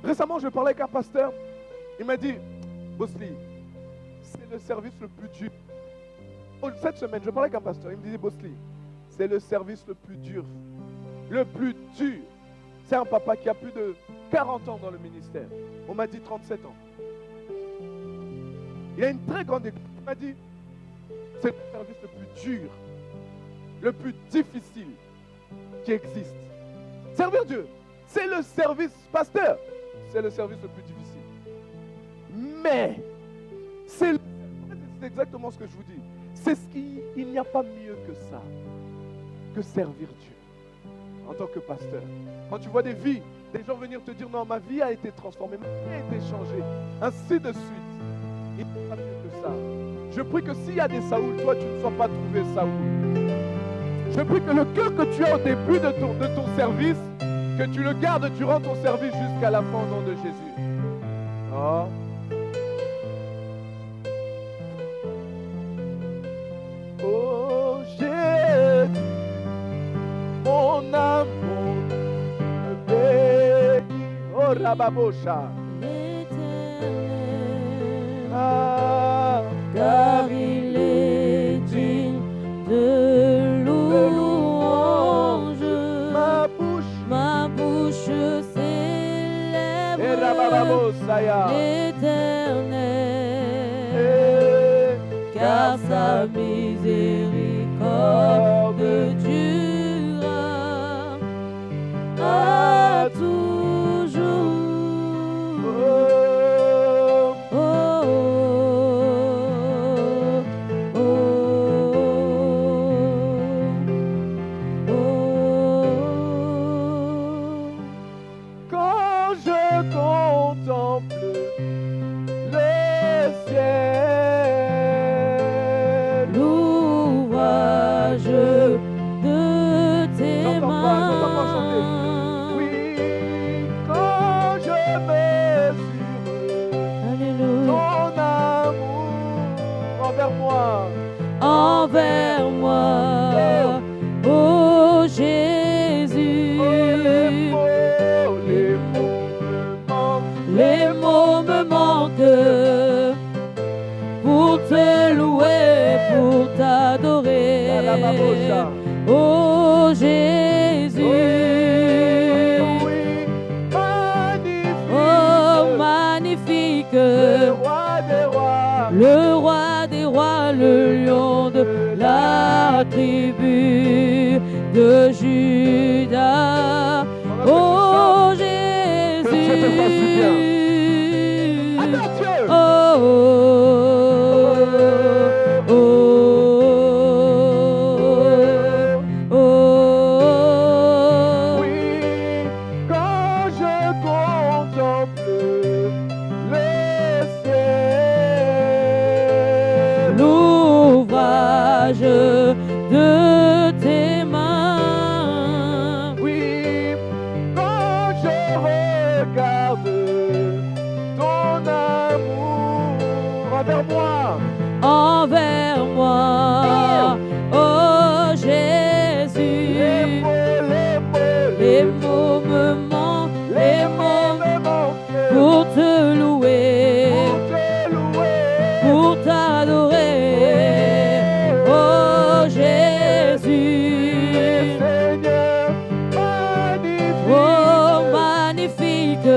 S1: récemment, je parlais avec un pasteur, il m'a dit, Bosley, c'est le service le plus dur. Cette semaine, je parlais avec un pasteur, il me disait, Bosley, c'est le service le plus dur. Le plus dur. C'est un papa qui a plus de 40 ans dans le ministère. On m'a dit 37 ans. Il a une très grande église. Il m'a dit, c'est le service le plus dur, le plus difficile qui existe. Servir Dieu, c'est le service, pasteur, c'est le service le plus difficile. Mais, c'est exactement ce que je vous dis. C'est il n'y a pas mieux que ça, que servir Dieu en tant que pasteur. Quand tu vois des vies, des gens venir te dire non, ma vie a été transformée, ma vie a été changée, ainsi de suite. Il n'y a pas mieux que ça. Je prie que s'il y a des Saoul, toi tu ne sois pas trouvé Saoul. Je prie que le cœur que tu as au début de ton service, que tu le gardes durant ton service jusqu'à la fin au nom de Jésus. Oh. Oh Jésus, mon amour me bénit. Oh Rababosha. Ah,
S3: car il est digne de louange. l'Éternel, car sa miséricorde durera à toujours. Oh, oh, oh, oh.
S1: Quand je contemple le ciel,
S3: L'ouvrage de tes
S1: j'entends pas chanter.
S3: mains.
S1: Oui, quand je mesure
S3: Alléluia.
S1: ton amour envers moi,
S3: Envers moi, oh Jésus,
S1: les mots me manquent.
S3: les mots me manquent pour te louer, pour t'adorer, oh Jésus,
S1: Oui,
S3: oh
S1: magnifique,
S3: magnifique,
S1: le roi des rois,
S3: le roi des rois, le lion de la tribu de Judas, oh Jésus.
S1: Que Dieu te fasse du bien. Attends Dieu.
S3: Oh, oh, oh, oh.
S1: Oui, quand je contemple le ciel,
S3: L'ouvrage de tes mains.
S1: oui, quand je regarde ton amour envers moi,
S3: Envers moi, oh Jésus, les mots me manquent, les mots
S1: me manquent
S3: pour te louer,
S1: pour te louer.
S3: pour t'adorer, oh Jésus,
S1: Seigneur, magnifique,
S3: oh magnifique,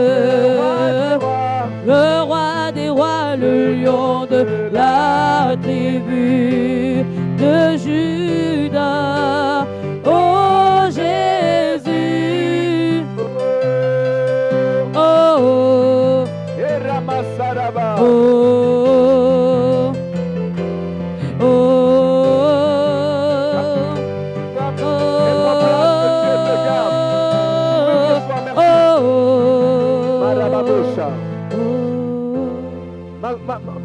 S3: le roi des rois, le lion de la tribu de Judas, oh Jésus, oh, oh,
S1: et Ramasaraba.
S3: oh, oh,
S1: Aide-moi, place, que Dieu te garde. Que Dieu soit merci. Marababosha.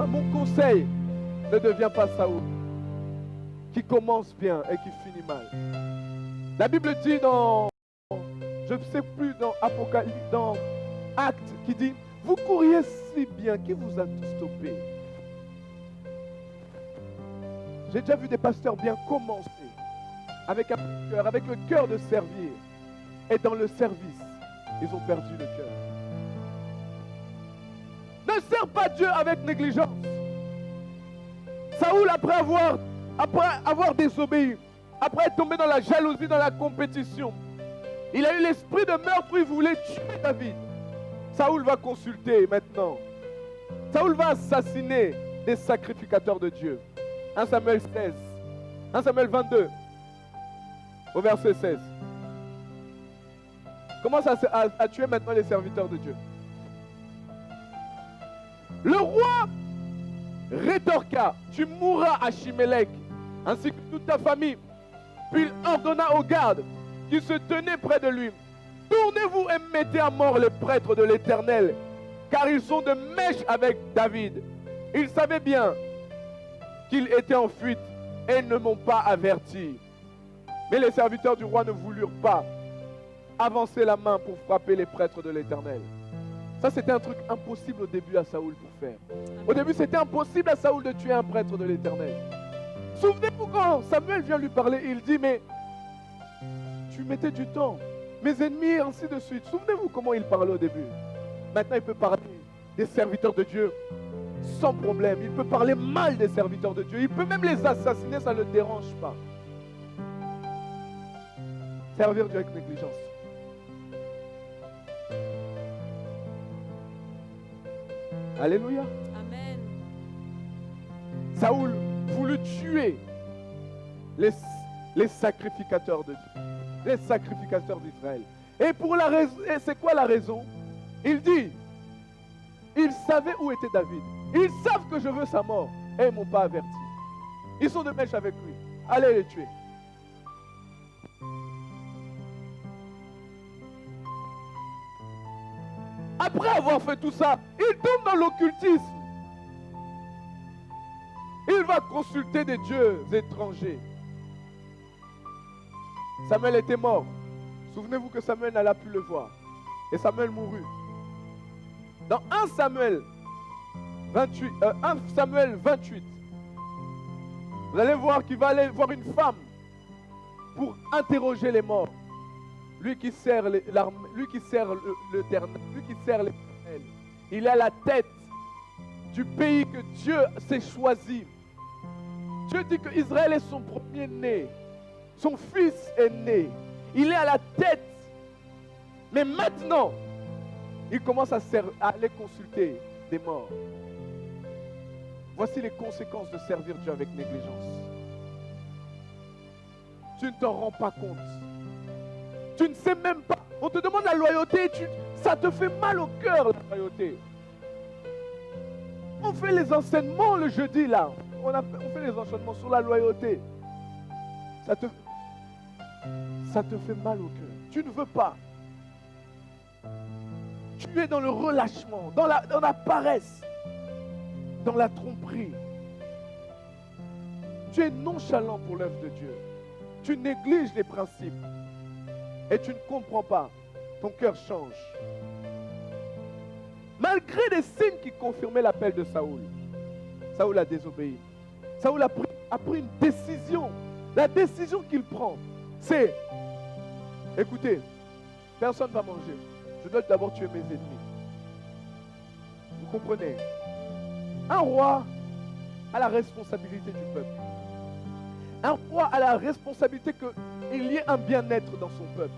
S1: Mon conseil, ne deviens pas Saoul, qui commence bien et qui finit mal. La Bible dit dans, je ne sais plus, dans Apocalypse, dans Actes, qui dit, vous couriez si bien, qui vous a stoppé? J'ai déjà vu des pasteurs bien commencer, avec un cœur, avec le cœur de servir, et dans le service, ils ont perdu le cœur. Ne sers pas Dieu avec négligence. Saoul, après avoir désobéi, après être tombé dans la jalousie, dans la compétition, il a eu l'esprit de meurtre où il voulait tuer David. Saoul va consulter maintenant. Saoul va assassiner des sacrificateurs de Dieu. 1 Samuel 16, 1 Samuel 22, au verset 16. Commence à tuer maintenant les serviteurs de Dieu. Le roi rétorqua, tu mourras à Chimélec, ainsi que toute ta famille. Puis il ordonna aux gardes qui se tenaient près de lui, tournez-vous et mettez à mort les prêtres de l'Éternel, car ils sont de mèche avec David. Ils savaient bien qu'il était en fuite et ne m'ont pas averti. Mais les serviteurs du roi ne voulurent pas avancer la main pour frapper les prêtres de l'Éternel. Ça, c'était un truc impossible au début à Saoul pour faire. Au début, c'était impossible à Saoul de tuer un prêtre de l'Éternel. Souvenez-vous quand Samuel vient lui parler, il dit, mais tu mettais du temps, mes ennemis, et ainsi de suite. Souvenez-vous comment il parlait au début. Maintenant, il peut parler des serviteurs de Dieu sans problème. Il peut parler mal des serviteurs de Dieu. Il peut même les assassiner, ça ne le dérange pas. Servir Dieu avec négligence. Alléluia.
S3: Amen.
S1: Saoul voulut tuer les sacrificateurs de Dieu, les sacrificateurs d'Israël. Et pour la raison, et c'est quoi la raison? Il dit, ils savaient où était David. Ils savent que je veux sa mort et ils ne m'ont pas averti. Ils sont de mèche avec lui. Allez les tuer. Après avoir fait tout ça, il tombe dans l'occultisme. Il va consulter des dieux étrangers. Samuel était mort. Souvenez-vous que Samuel n'alla plus le voir. Et Samuel mourut. Dans 1 Samuel 28, vous allez voir qu'il va aller voir une femme pour interroger les morts. Lui qui sert l'Éternel. Il est à la tête du pays que Dieu s'est choisi. Dieu dit que Israël est son premier-né. Son fils est né. Il est à la tête. Mais maintenant, il commence à aller consulter des morts. Voici les conséquences de servir Dieu avec négligence. Tu ne t'en rends pas compte. Tu ne sais même pas. On te demande la loyauté, ça te fait mal au cœur, la loyauté. On fait les enseignements le jeudi là. On fait les enseignements sur la loyauté. Ça te fait mal au cœur. Tu ne veux pas. Tu es dans le relâchement, dans la paresse, dans la tromperie. Tu es nonchalant pour l'œuvre de Dieu. Tu négliges les principes et tu ne comprends pas. Ton cœur change. Malgré des signes qui confirmaient l'appel de Saoul, Saoul a désobéi. Saoul a pris une décision. La décision qu'il prend, c'est, écoutez, personne ne va manger. Je dois d'abord tuer mes ennemis. Vous comprenez? Un roi a la responsabilité du peuple. Un roi a la responsabilité qu'il y ait un bien-être dans son peuple.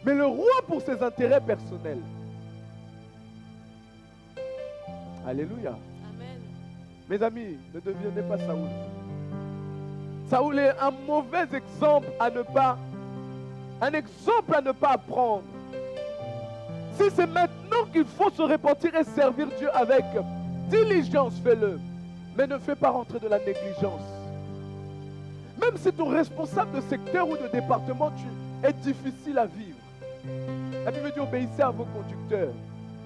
S1: Mais le roi, pour ses intérêts personnels. Alléluia.
S3: Amen.
S1: Mes amis, ne devenez pas Saoul. Saoul est un mauvais exemple à ne pas apprendre. Si c'est maintenant qu'il faut se repentir et servir Dieu avec diligence, fais-le. Mais ne fais pas rentrer de la négligence. Même si ton responsable de secteur ou de département est difficile à vivre. La Bible dit obéissez à vos conducteurs.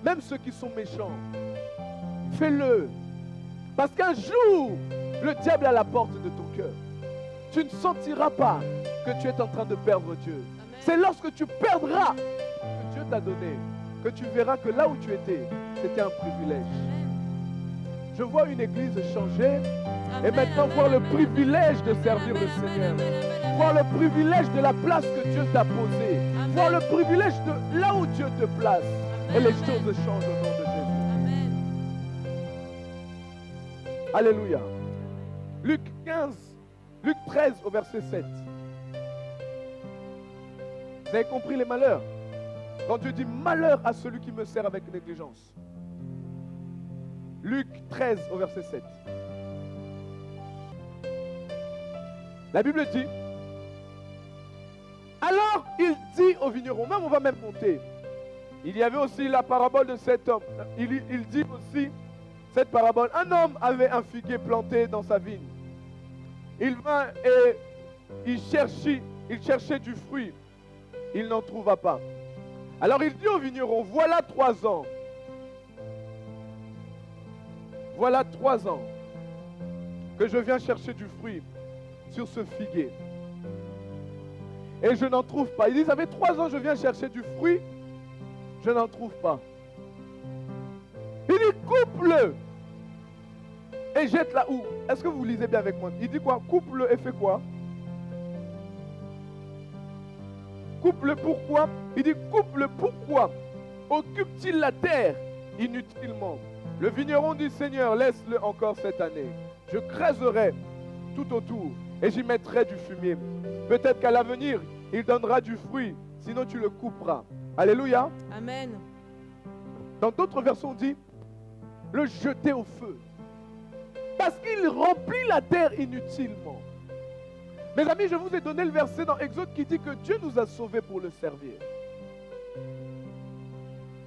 S1: Même ceux qui sont méchants. Fais-le. Parce qu'un jour, le diable est à la porte de ton cœur. Tu ne sentiras pas que tu es en train de perdre Dieu.
S3: Amen.
S1: C'est lorsque tu perdras ce que Dieu t'a donné que tu verras que là où tu étais, c'était un privilège. Je vois une église changer et maintenant voir le privilège de servir le Seigneur. Voir le privilège de la place que Dieu t'a posée. Voir le privilège de là où Dieu te place. Et les choses changent au nom de Jésus.
S3: Amen.
S1: Alléluia. Luc 13 au verset 7. Vous avez compris les malheurs? Quand Dieu dit malheur à celui qui me sert avec négligence. Luc 13 au verset 7. La Bible dit, alors il dit au vigneron, même on va même monter. Il y avait aussi la parabole de cet homme. Il dit aussi cette parabole. Un homme avait un figuier planté dans sa vigne. Il vint et il cherchait du fruit. Il n'en trouva pas. Alors il dit au vigneron, voilà 3 ans. Voilà 3 ans que je viens chercher du fruit sur ce figuier. Et je n'en trouve pas. Il dit, ça fait 3 ans que je viens chercher du fruit, je n'en trouve pas. Il dit, coupe-le et jette-la où? Est-ce que vous lisez bien avec moi? Il dit quoi? Coupe-le et fais quoi? Coupe-le pourquoi? Il dit, coupe-le pourquoi? Occupe-t-il la terre inutilement? Le vigneron dit, Seigneur, laisse-le encore cette année. Je creuserai tout autour et j'y mettrai du fumier. Peut-être qu'à l'avenir, il donnera du fruit, sinon tu le couperas. Alléluia.
S3: Amen.
S1: Dans d'autres versions, on dit, le jeter au feu. Parce qu'il remplit la terre inutilement. Mes amis, je vous ai donné le verset dans Exode qui dit que Dieu nous a sauvés pour le servir.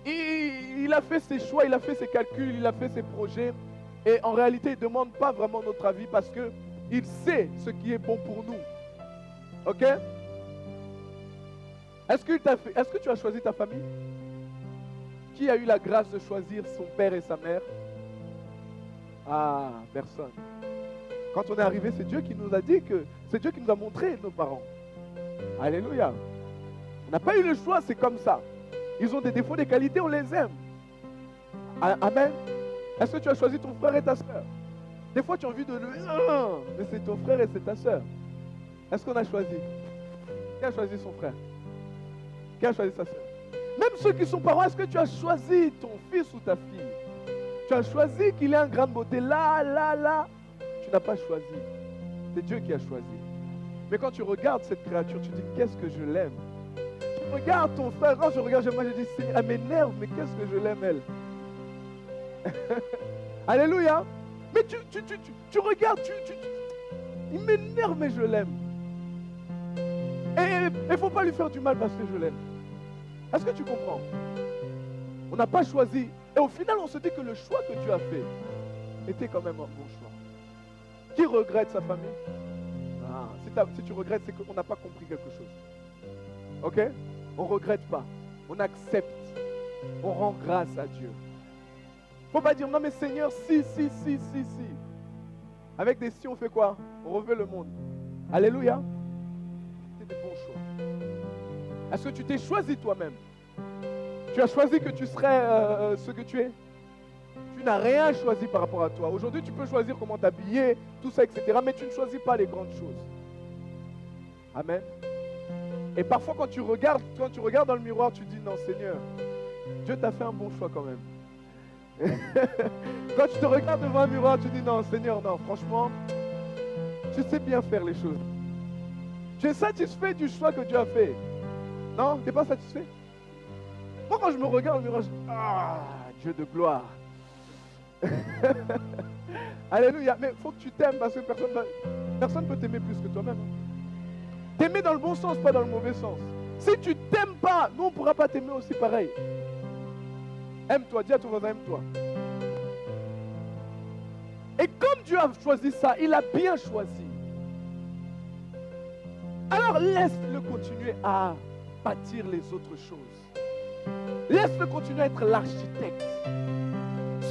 S1: Il a fait ses choix, il a fait ses calculs, il a fait ses projets. Et en réalité, il ne demande pas vraiment notre avis parce qu'il sait ce qui est bon pour nous. Ok? Est-ce que tu as choisi ta famille? Qui a eu la grâce de choisir son père et sa mère? Ah, personne. Quand on est arrivé, c'est Dieu qui nous a dit que c'est Dieu qui nous a montré nos parents. Alléluia. On n'a pas eu le choix, c'est comme ça. Ils ont des défauts, des qualités, on les aime. Amen. Est-ce que tu as choisi ton frère et ta soeur? Des fois, tu as envie de le... Mais c'est ton frère et c'est ta soeur. Est-ce qu'on a choisi? Qui a choisi son frère? Qui a choisi sa soeur? Même ceux qui sont parents, est-ce que tu as choisi ton fils ou ta fille? Tu as choisi qu'il ait une grande beauté là, là, là. Tu n'as pas choisi. C'est Dieu qui a choisi. Mais quand tu regardes cette créature, tu dis, qu'est-ce que je l'aime. Tu regardes ton frère, quand je regarde, moi je dis, Seigneur, elle m'énerve, mais qu'est-ce que je l'aime, elle. Alléluia. Mais tu regardes, il m'énerve, mais je l'aime. Et il ne faut pas lui faire du mal parce que je l'aime. Est-ce que tu comprends? On n'a pas choisi. Et au final, on se dit que le choix que tu as fait était quand même un bon choix. Qui regrette sa famille? Si tu regrettes, c'est qu'on n'a pas compris quelque chose. Ok? On ne regrette pas. On accepte. On rend grâce à Dieu. Il ne faut pas dire, non mais Seigneur, si. Avec des si, on fait quoi? On reveut le monde. Alléluia. C'est des bons choix. Est-ce que tu t'es choisi toi-même? Tu as choisi que tu serais ce que tu es? Tu n'as rien choisi par rapport à toi. Aujourd'hui, tu peux choisir comment t'habiller, tout ça, etc. Mais tu ne choisis pas les grandes choses. Amen. Et parfois, quand tu regardes dans le miroir, tu dis, non, Seigneur, Dieu t'a fait un bon choix quand même. Quand tu te regardes devant un miroir, tu dis, non, Seigneur, non, franchement, tu sais bien faire les choses. Tu es satisfait du choix que Dieu a fait. Non, tu n'es pas satisfait? Moi, quand je me regarde dans le miroir, je dis, ah, Dieu de gloire. Alléluia. Mais il faut que tu t'aimes parce que personne ne peut t'aimer plus que toi-même. T'aimer dans le bon sens, pas dans le mauvais sens. Si tu t'aimes pas, nous on ne pourra pas t'aimer aussi pareil. Aime-toi, dis à ton voisin, aime-toi. Et comme Dieu a choisi ça, il a bien choisi. Alors laisse-le continuer à bâtir les autres choses. Laisse-le continuer à être l'architecte.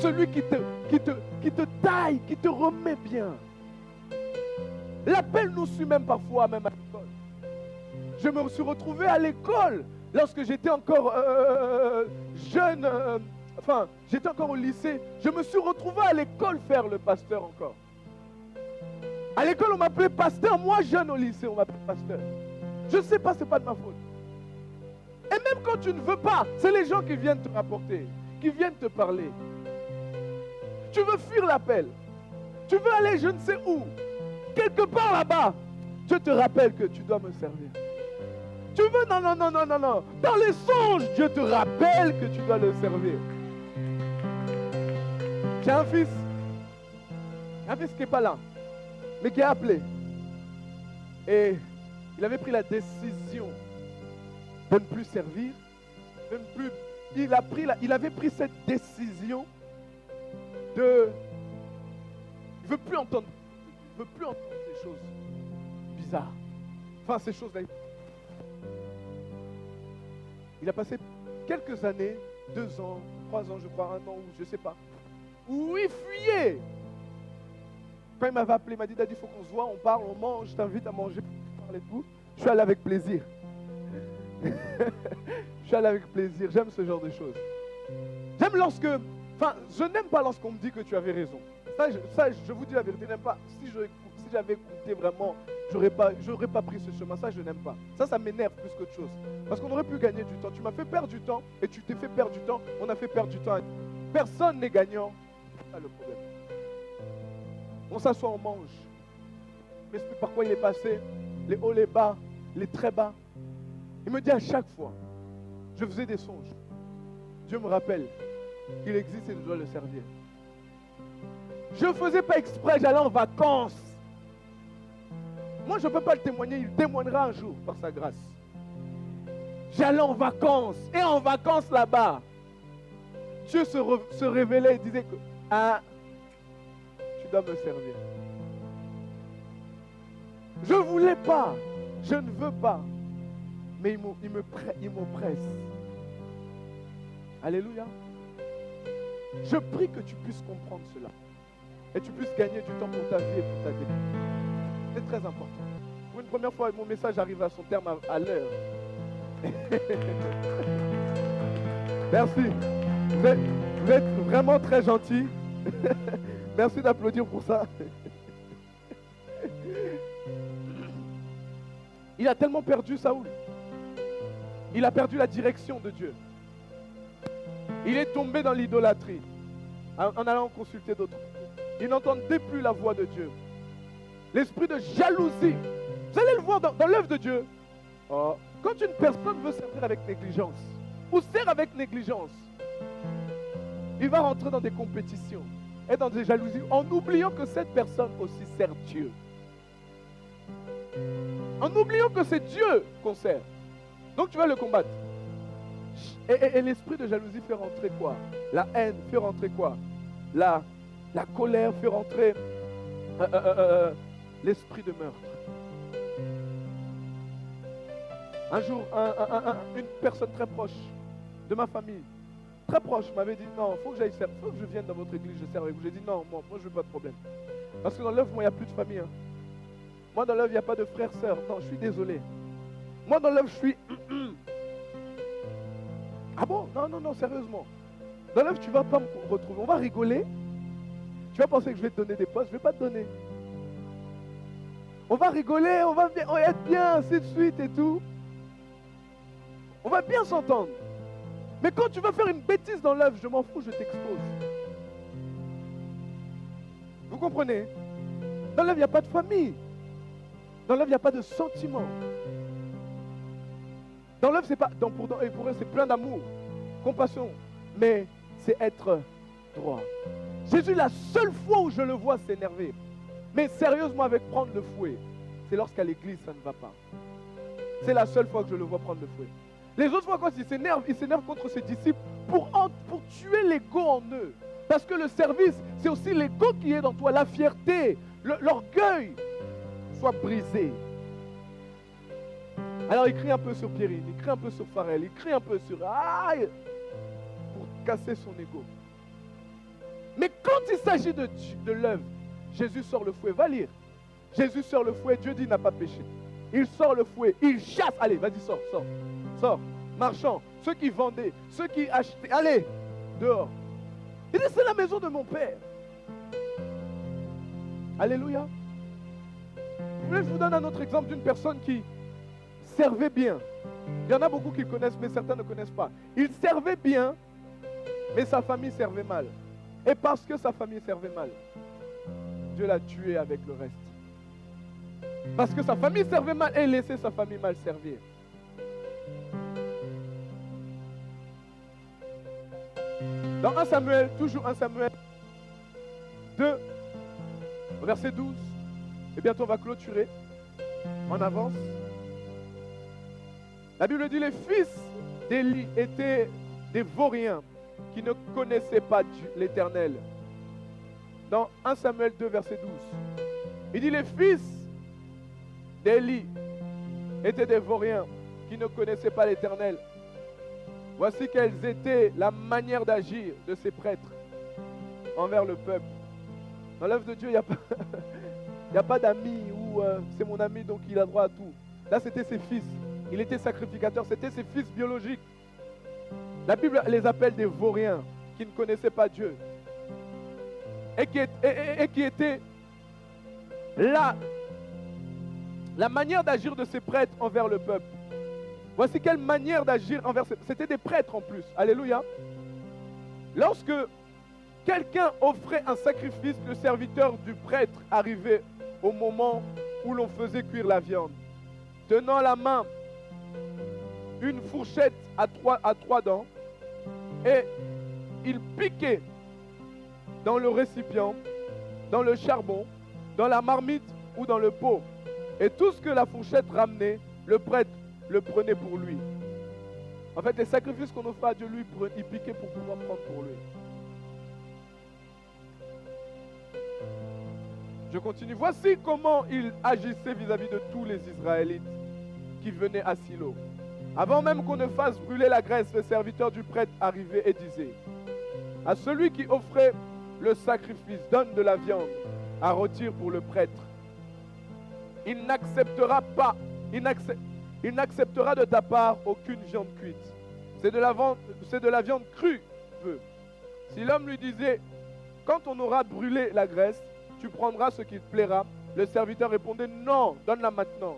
S1: Celui qui te taille, qui te remet bien. L'appel nous suit même parfois, même à l'école. Je me suis retrouvé à l'école lorsque j'étais encore jeune, j'étais encore au lycée. Je me suis retrouvé à l'école faire le pasteur encore. À l'école, on m'appelait pasteur. Moi, jeune au lycée, on m'appelait pasteur. Je ne sais pas, ce n'est pas de ma faute. Et même quand tu ne veux pas, c'est les gens qui viennent te rapporter, qui viennent te parler. Tu veux fuir l'appel. Tu veux aller je ne sais où. Quelque part là-bas, Dieu te rappelle que tu dois me servir. Tu veux, non. Dans les songes, Dieu te rappelle que tu dois le servir. J'ai un fils qui n'est pas là, mais qui est appelé. Et il avait pris la décision de ne plus servir, de ne plus... Il avait pris cette décision de... Il ne veut plus entendre ces choses bizarres. Enfin, ces choses-là. Il a passé quelques années, 2 ans, 3 ans, je crois, 1 an, ou je ne sais pas, où il fuyait. Quand il m'avait appelé, il m'a dit, Daddy, il faut qu'on se voit, on parle, on mange, je t'invite à manger, on parle et tout. Je suis allé avec plaisir. Je suis allé avec plaisir, j'aime ce genre de choses. J'aime je n'aime pas lorsqu'on me dit que tu avais raison. Ça, je vous dis la vérité, je n'aime pas. Si j'avais écouté vraiment, j'aurais pas pris ce chemin. Ça, je n'aime pas. Ça m'énerve plus qu'autre chose. Parce qu'on aurait pu gagner du temps. Tu m'as fait perdre du temps et tu t'es fait perdre du temps. On a fait perdre du temps. Personne n'est gagnant. C'est ça le problème. On s'assoit, on mange. Mais c'est par quoi il est passé, les hauts, les bas, les très bas. Il me dit à chaque fois, je faisais des songes. Dieu me rappelle qu'il existe et je dois le servir. Je ne faisais pas exprès, j'allais en vacances. Moi, je ne peux pas le témoigner, il témoignera un jour par sa grâce. J'allais en vacances. Et en vacances là-bas, Dieu se révélait et disait que ah, tu dois me servir. Je ne voulais pas, je ne veux pas. Mais il m'oppresse. Alléluia. Je prie que tu puisses comprendre cela. Et tu puisses gagner du temps pour ta vie et pour ta vie. C'est très important. Pour une première fois, mon message arrive à son terme à l'heure. Merci. Vous êtes vraiment très gentil. Merci d'applaudir pour ça. Il a tellement perdu Saoul. Il a perdu la direction de Dieu. Il est tombé dans l'idolâtrie en allant consulter d'autres. Il n'entendait plus la voix de Dieu. L'esprit de jalousie. Vous allez le voir dans l'œuvre de Dieu. Oh, quand une personne veut servir avec négligence ou sert avec négligence, il va rentrer dans des compétitions et dans des jalousies en oubliant que cette personne aussi sert Dieu. En oubliant que c'est Dieu qu'on sert. Donc tu vas le combattre. Et l'esprit de jalousie fait rentrer quoi? La haine fait rentrer quoi? La colère fait rentrer l'esprit de meurtre. Un jour, une personne très proche de ma famille, très proche, m'avait dit non, il faut que j'aille servir, il faut que je vienne dans votre église, je sers avec vous. J'ai dit non, moi je veux pas de problème. Parce que dans l'œuvre, moi, il n'y a plus de famille. Hein. Moi, dans l'œuvre, il n'y a pas de frères, sœurs. Non, je suis désolé. Moi, dans l'œuvre, je suis... Ah bon? Non, sérieusement. Dans l'œuvre, tu ne vas pas me retrouver. On va rigoler. Tu vas penser que je vais te donner des postes. Je ne vais pas te donner. On va rigoler, on va être bien, ainsi de suite et tout. On va bien s'entendre. Mais quand tu vas faire une bêtise dans l'œuvre, je m'en fous, je t'expose. Vous comprenez? Dans l'œuvre, il n'y a pas de famille. Dans l'œuvre, il n'y a pas de sentiment. Dans l'œuvre, c'est pas. Pour eux, c'est plein d'amour, compassion. Mais c'est être droit. Jésus, la seule fois où je le vois s'énerver, mais sérieusement avec prendre le fouet, c'est lorsqu'à l'église, ça ne va pas. C'est la seule fois que je le vois prendre le fouet. Les autres fois, quand il s'énerve contre ses disciples pour tuer l'ego en eux. Parce que le service, c'est aussi l'ego qui est dans toi, la fierté, l'orgueil soit brisé. Alors il crie un peu sur Pierrine, il crie un peu sur Pharrell, il crie un peu sur aïe pour casser son ego. Mais quand il s'agit de l'œuvre, Jésus sort le fouet, va lire. Jésus sort le fouet, Dieu dit il n'a pas péché. Il sort le fouet, il chasse, allez, vas-y, sors, marchand, ceux qui vendaient, ceux qui achetaient, allez, dehors. Il dit c'est la maison de mon Père. Alléluia. Je vous donne un autre exemple d'une personne qui servait bien. Il y en a beaucoup qui connaissent, mais certains ne connaissent pas. Il servait bien, mais sa famille servait mal. Et parce que sa famille servait mal, Dieu l'a tué avec le reste. Parce que sa famille servait mal et laissait sa famille mal servir. Dans 1 Samuel, toujours 1 Samuel 2, verset 12, et bientôt on va clôturer. En avance. La Bible dit les fils d'Élie étaient des vauriens qui ne connaissaient pas l'Éternel. Dans 1 Samuel 2, verset 12. Il dit les fils d'Élie étaient des vauriens qui ne connaissaient pas l'Éternel. Voici quelles étaient la manière d'agir de ces prêtres envers le peuple. Dans l'œuvre de Dieu, il n'y a pas d'amis où c'est mon ami donc il a droit à tout. Là, c'était ses fils. Il était sacrificateur, c'était ses fils biologiques. La Bible les appelle des vauriens qui ne connaissaient pas Dieu. Et qui étaient là. La manière d'agir de ces prêtres envers le peuple. Voici quelle manière d'agir envers ces... C'était des prêtres en plus. Alléluia. Lorsque quelqu'un offrait un sacrifice, le serviteur du prêtre arrivait au moment où l'on faisait cuire la viande. Tenant la main une fourchette à trois dents et il piquait dans le récipient dans le charbon, dans la marmite ou dans le pot. Et tout ce que la fourchette ramenait, le prêtre le prenait pour lui. En fait, les sacrifices qu'on offrait à Dieu, lui, il piquait pour pouvoir prendre pour lui. Je continue. Voici comment il agissait vis-à-vis de tous les Israélites qui venaient à Silo. Avant même qu'on ne fasse brûler la graisse, le serviteur du prêtre arrivait et disait: à celui qui offrait le sacrifice, donne de la viande à rôtir pour le prêtre. Il n'acceptera de ta part aucune viande cuite. C'est de la viande crue qu'il veut. Si l'homme lui disait: quand on aura brûlé la graisse, tu prendras ce qui te plaira, le serviteur répondait: non, donne-la maintenant,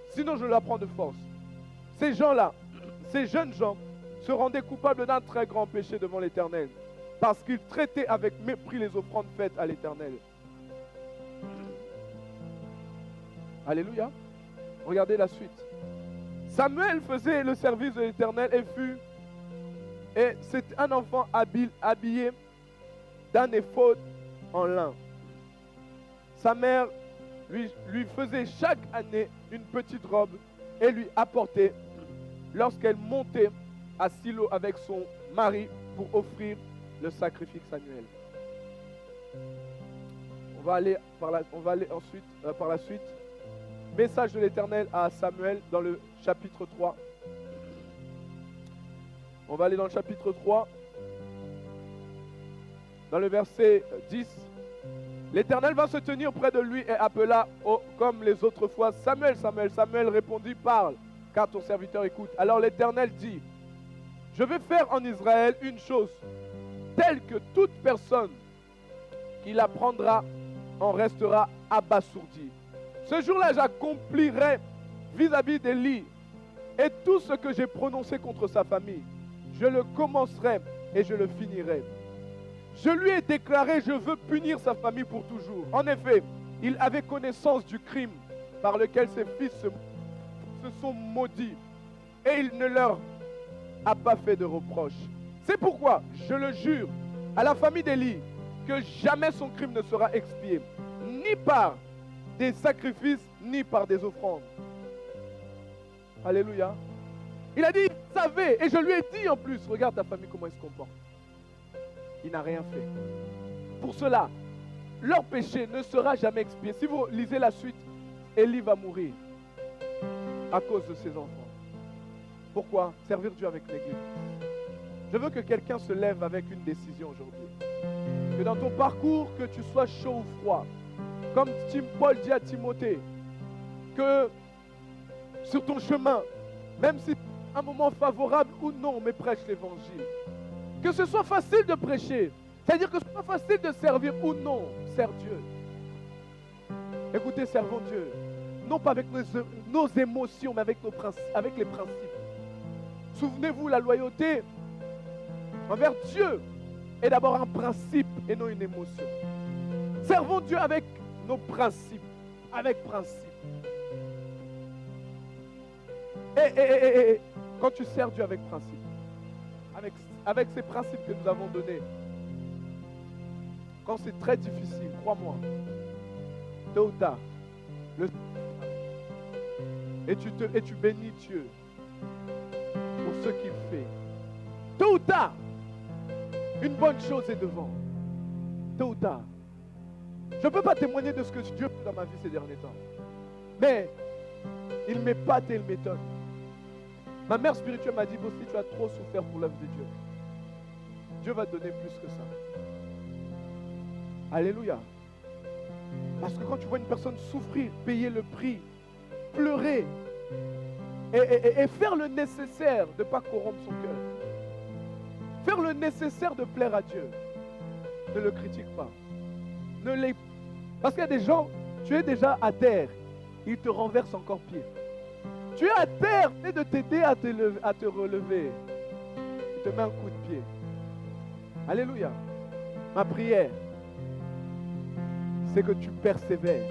S1: sinon je la prends de force. Ces gens-là, ces jeunes gens, se rendaient coupables d'un très grand péché devant l'Éternel, parce qu'ils traitaient avec mépris les offrandes faites à l'Éternel. Alléluia. Regardez la suite. Samuel faisait le service de l'Éternel et c'était un enfant habillé d'un éphod en lin. Sa mère lui faisait chaque année une petite robe et lui apportait lorsqu'elle montait à Silo avec son mari pour offrir le sacrifice annuel. On va aller ensuite par la suite. Message de l'Éternel à Samuel dans le chapitre 3. On va aller dans le chapitre 3. Dans le verset 10. L'Éternel va se tenir près de lui et appela comme les autres fois: Samuel, Samuel. Samuel répondit: parle, car ton serviteur écoute. Alors l'Éternel dit: je vais faire en Israël une chose, telle que toute personne qui l'apprendra en restera abasourdi. Ce jour-là, j'accomplirai vis-à-vis d'Élie et tout ce que j'ai prononcé contre sa famille. Je le commencerai et je le finirai. Je lui ai déclaré: je veux punir sa famille pour toujours. En effet, il avait connaissance du crime par lequel ses fils se sont maudits et il ne leur a pas fait de reproche. C'est pourquoi je le jure à la famille d'Élie que jamais son crime ne sera expié, ni par des sacrifices, ni par des offrandes. Alléluia. Il a dit: il savait, et je lui ai dit en plus, regarde ta famille comment elle se comporte. Il n'a rien fait. Pour cela, leur péché ne sera jamais expié. Si vous lisez la suite, Élie va mourir à cause de ses enfants. Pourquoi? Servir Dieu avec négligence. Je veux que quelqu'un se lève avec une décision aujourd'hui. Que dans ton parcours, que tu sois chaud ou froid, comme Paul dit à Timothée, que sur ton chemin, même si c'est un moment favorable ou non, mais prêche l'évangile. Que ce soit facile de prêcher, c'est-à-dire que ce soit facile de servir ou non, sers Dieu. Écoutez, servons Dieu. Non pas avec nos émotions, mais avec les principes. Souvenez-vous, la loyauté envers Dieu est d'abord un principe et non une émotion. Servons Dieu avec nos principes, avec principe. Et quand tu sers Dieu avec principe, avec ces principes que nous avons donnés, quand c'est très difficile, crois-moi, tôt ou tard, et tu bénis Dieu pour ce qu'il fait. Tôt ou tard, une bonne chose est devant. Tôt ou tard. Je ne peux pas témoigner de ce que Dieu fait dans ma vie ces derniers temps. Mais il m'épate et il m'étonne. Ma mère spirituelle m'a dit: Bossi, tu as trop souffert pour l'œuvre de Dieu. Dieu va te donner plus que ça. Alléluia. Parce que quand tu vois une personne souffrir, payer le prix, pleurer et faire le nécessaire de ne pas corrompre son cœur, faire le nécessaire de plaire à Dieu, ne le critique pas. Parce qu'il y a des gens, tu es déjà à terre, ils te renversent encore pied. Tu es à terre, et de t'aider à te relever. Il te met un coup de pied. Alléluia. Ma prière, c'est que tu persévères,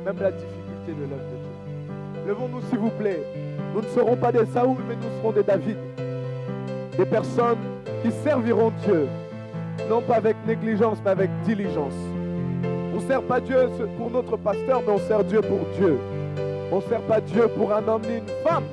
S1: même la difficulté de l'œuvre de Dieu. Levons-nous s'il vous plaît. Nous ne serons pas des Saoul, mais nous serons des David. Des personnes qui serviront Dieu, non pas avec négligence, mais avec diligence. On ne sert pas Dieu pour notre pasteur, mais on sert Dieu pour Dieu. On ne sert pas Dieu pour un homme ni une femme,